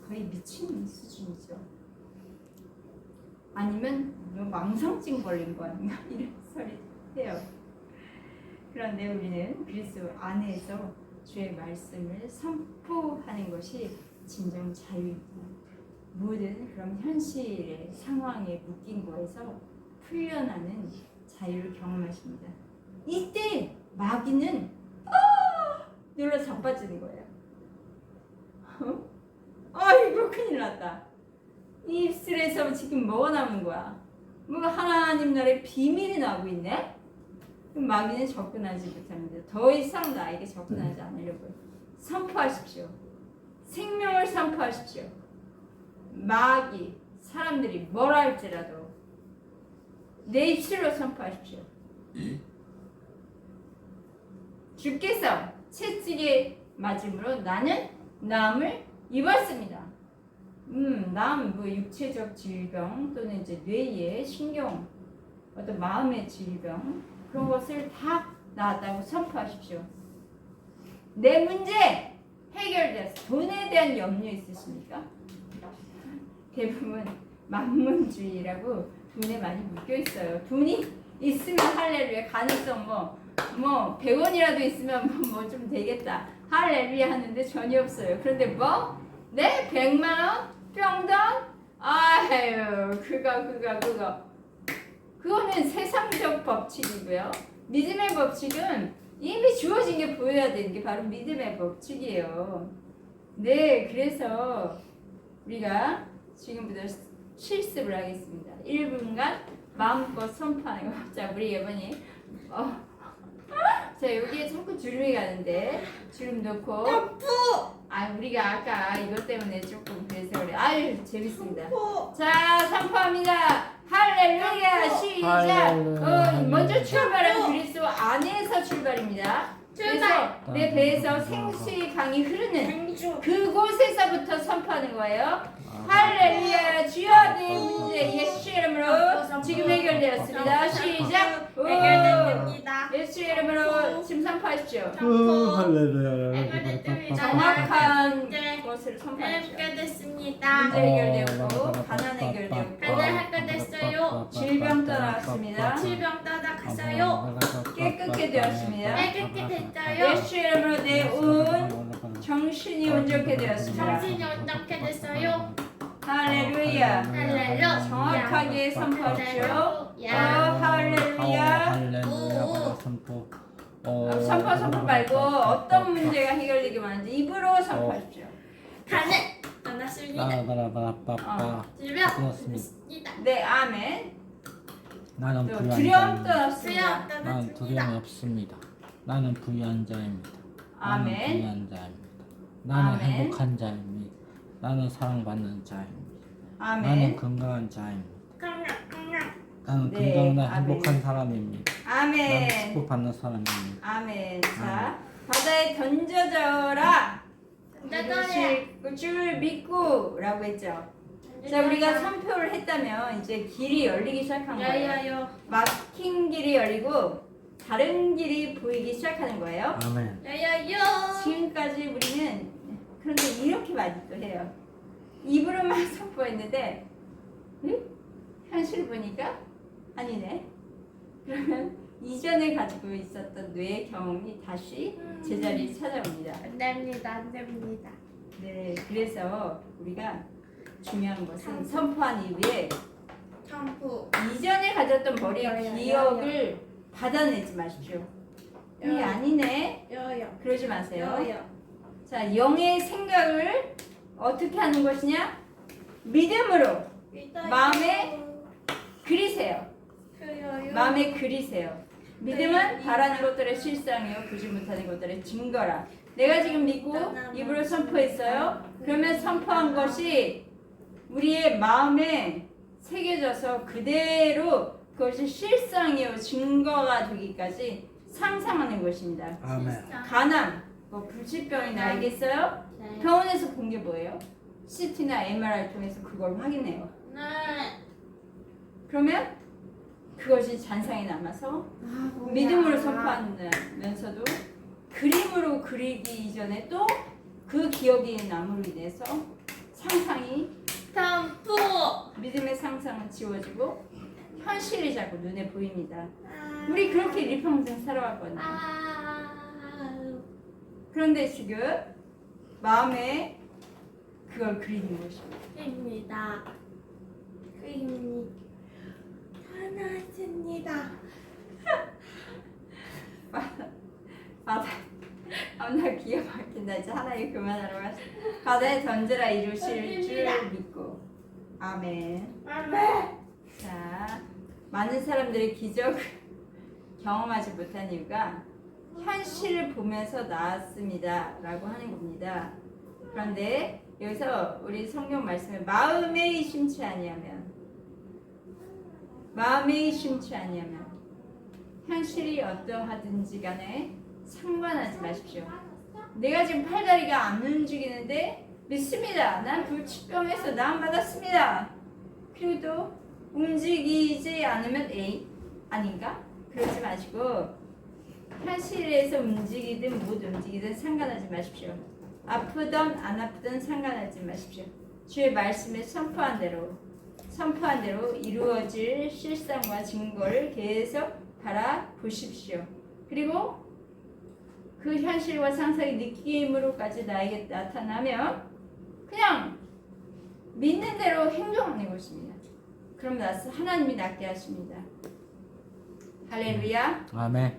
Speaker 1: 거의 미친 수준이죠. 아니면 너 망상증 걸린 거 아닌가 이런 소리 해요. 그런데 우리는 그리스도 안에서 주의 말씀을 선포하는 것이 진정 자유입니다. 모든 그런 현실의 상황에 묶인 거에서 풀려나는 자유를 경험하십니다. 이때 마귀는 눌러 자빠지는 거예요. 아이고 큰일 났다. 이 입술에서 지금 뭐가 나오는 거야? 뭔가 하나님 나라의 비밀이 나오고 있네? 그럼 마귀는 접근하지 못합니다. 더 이상 나에게 접근하지 않으려고요. 선포하십시오. 생명을 선포하십시오. 마귀, 사람들이 뭐라 할지라도 내 입술로 선포하십시오. 주께서 채찍에 맞음으로 나는 나음을 입었습니다. 나음, 뭐 육체적 질병 또는 이제 뇌의 신경, 어떤 마음의 질병 그런 것을 다 나았다고 선포하십시오. 내 문제 해결됐어. 돈에 대한 염려 있으십니까? 대부분 만문주의라고 돈에 많이 묶여 있어요. 돈이 있으면 할렐루야. 가능성 뭐 100원이라도 있으면 뭐 좀 되겠다. 할렐루야 하는데 전혀 없어요. 그런데 뭐? 네? 100만 원? 뿅돈? 아유, 그거는 세상적 법칙이고요. 믿음의 법칙은 이미 주어진 게 보여야 되는 게 바로 믿음의 법칙이에요. 네, 그래서 우리가 지금부터 실습을 하겠습니다. 1분간 마음껏 선포하는 거. 자, 우리 예번이 자, 여기에 자꾸 주름이 가는데 주름 넣고 우리가 아까 이것 때문에 조금 그래서 그래. 아유, 재밌습니다. 자, 선포합니다. 할렐루야. 시작.
Speaker 2: 할렐루야.
Speaker 1: 먼저 출발은 그리스도 안에서 출발입니다. 그래서 내 배에서 생수의 강이 흐르는 그곳에서부터 선포하는 거예요. 할렐루야. 주여, 내 문제 예수 이름으로 지금 해결되었습니다. 시작.
Speaker 3: 해결됩니다.
Speaker 1: 예수 이름으로 지금 선포하십시오.
Speaker 2: 할렐루야.
Speaker 1: 정확한
Speaker 3: 네.
Speaker 1: 것을 선포하십시오.
Speaker 3: 해결됐습니다.
Speaker 1: 문제 해결되었고 가난 해결되었고
Speaker 3: 가난 해결됐어요.
Speaker 1: 질병 떠나갔습니다.
Speaker 3: 질병 떠나갔어요.
Speaker 1: 깨끗게 되었습니다.
Speaker 3: 깨끗게 됐어요.
Speaker 1: 예수 이름으로 내 온 정신이 온전케 되었습니다.
Speaker 3: 정신이 온전케 됐어요.
Speaker 1: 할렐루야.
Speaker 3: 할렐루야.
Speaker 1: 정확하게 선포하십시오.
Speaker 3: 야.
Speaker 1: 할렐루야.
Speaker 2: 선포.
Speaker 1: 선포 말고 어떤 문제가 해결되기만 하는지 입으로 선포하십시오.
Speaker 3: 가는 떠났습니다. 질병 떠났습니다.
Speaker 1: 네, 아멘.
Speaker 2: 나는
Speaker 1: 또
Speaker 2: 부유한
Speaker 1: 두려움
Speaker 2: 자입니다.
Speaker 1: 떠났습니다.
Speaker 2: 나는 두려움이 없습니다. 나는 부유한 자입니다. 나는
Speaker 1: 아멘.
Speaker 2: 부유한 자입니다. 나는
Speaker 1: 아멘.
Speaker 2: 행복한 자입니다. 나는 사랑받는 자입니다. 나는
Speaker 1: 아멘.
Speaker 2: 건강한 자입니다.
Speaker 3: 깡깡깡.
Speaker 2: 나는
Speaker 1: 네,
Speaker 2: 건강한
Speaker 1: 아멘.
Speaker 2: 행복한 사람입니다. 나는
Speaker 1: 아멘.
Speaker 2: 축복받는 사람입니다.
Speaker 1: 아멘. 자, 바다에 던져져라.
Speaker 3: 던져져라.
Speaker 1: 줄 믿고라고 했죠. 자, 우리가 선표를 했다면 이제 길이 열리기 시작한 거예요.
Speaker 3: 야야요.
Speaker 1: 막힌 길이 열리고 다른 길이 보이기 시작하는 거예요.
Speaker 2: 아멘.
Speaker 3: 야야요.
Speaker 1: 지금까지 우리는 그런데 이렇게 많이 또 해요. 입으로만 선포했는데 현실 보니까 아니네. 그러면 이전에 가지고 있었던 뇌의 경험이 다시 제자리에 찾아옵니다.
Speaker 3: 안 됩니다. 안 됩니다.
Speaker 1: 네, 그래서 우리가 중요한 것은 선포한 이후에
Speaker 3: 샴푸.
Speaker 1: 이전에 가졌던 머리의 기억을 받아내지 마십시오. 이게 아니네.
Speaker 3: 여요.
Speaker 1: 그러지 마세요.
Speaker 3: 여요.
Speaker 1: 자, 영의 생각을 어떻게 하는 것이냐? 믿음으로 마음에 그리세요. 마음에 그리세요. 믿음은 바라는 것들의 실상이요 보지 못하는 것들의 증거라. 내가 지금 믿고 입으로 선포했어요. 그러면 선포한 것이 우리의 마음에 새겨져서 그대로 그것이 실상이요 증거가 되기까지 상상하는 것입니다.
Speaker 2: 아멘.
Speaker 1: 간암, 뭐 불치병이 나겠어요?
Speaker 3: 네.
Speaker 1: 병원에서 본 게 뭐예요? CT나 MRI 통해서 그걸 확인해요.
Speaker 3: 네.
Speaker 1: 그러면 그것이 잔상에 남아서 믿음으로 선포하면서도 그림으로 그리기 이전에 또 그 기억이 남으로 인해서 상상이
Speaker 3: 샴푸.
Speaker 1: 믿음의 상상은 지워지고 현실이 자꾸 눈에 보입니다. 우리 그렇게 일평생 살아왔거든요. 그런데 지금 마음에 그걸 그리는 것입니다.
Speaker 3: 입니다. 그림이 하나였습니다.
Speaker 1: 나 기가 막힌다. 이제 하나님 그만하라고 하시. 바다에 던져라 이루실 줄 믿고. 아멘. 자, 많은 사람들이 기적을 경험하지 못한 이유가 현실을 보면서 나았습니다 라고 하는 겁니다. 그런데 여기서 우리 성경 말씀에 마음에 심치 아니하면 현실이 어떠하든지 간에 상관하지 마십시오. 내가 지금 팔다리가 안 움직이는데 믿습니다. 난 불치병에서 나음받았습니다. 그리고 또 움직이지 않으면 에이 아닌가? 그러지 마시고 현실에서 움직이든 못 움직이든 상관하지 마십시오. 아프든 안 아프든 상관하지 마십시오. 주의 말씀에 선포한 대로 이루어질 실상과 증거를 계속 바라보십시오. 그리고 그 현실과 상상이 느낌으로까지 나에게 나타나면 그냥 믿는 대로 행동하는 것입니다. 그럼 하나님이 낫게 하십니다. 할렐루야.
Speaker 2: 아멘.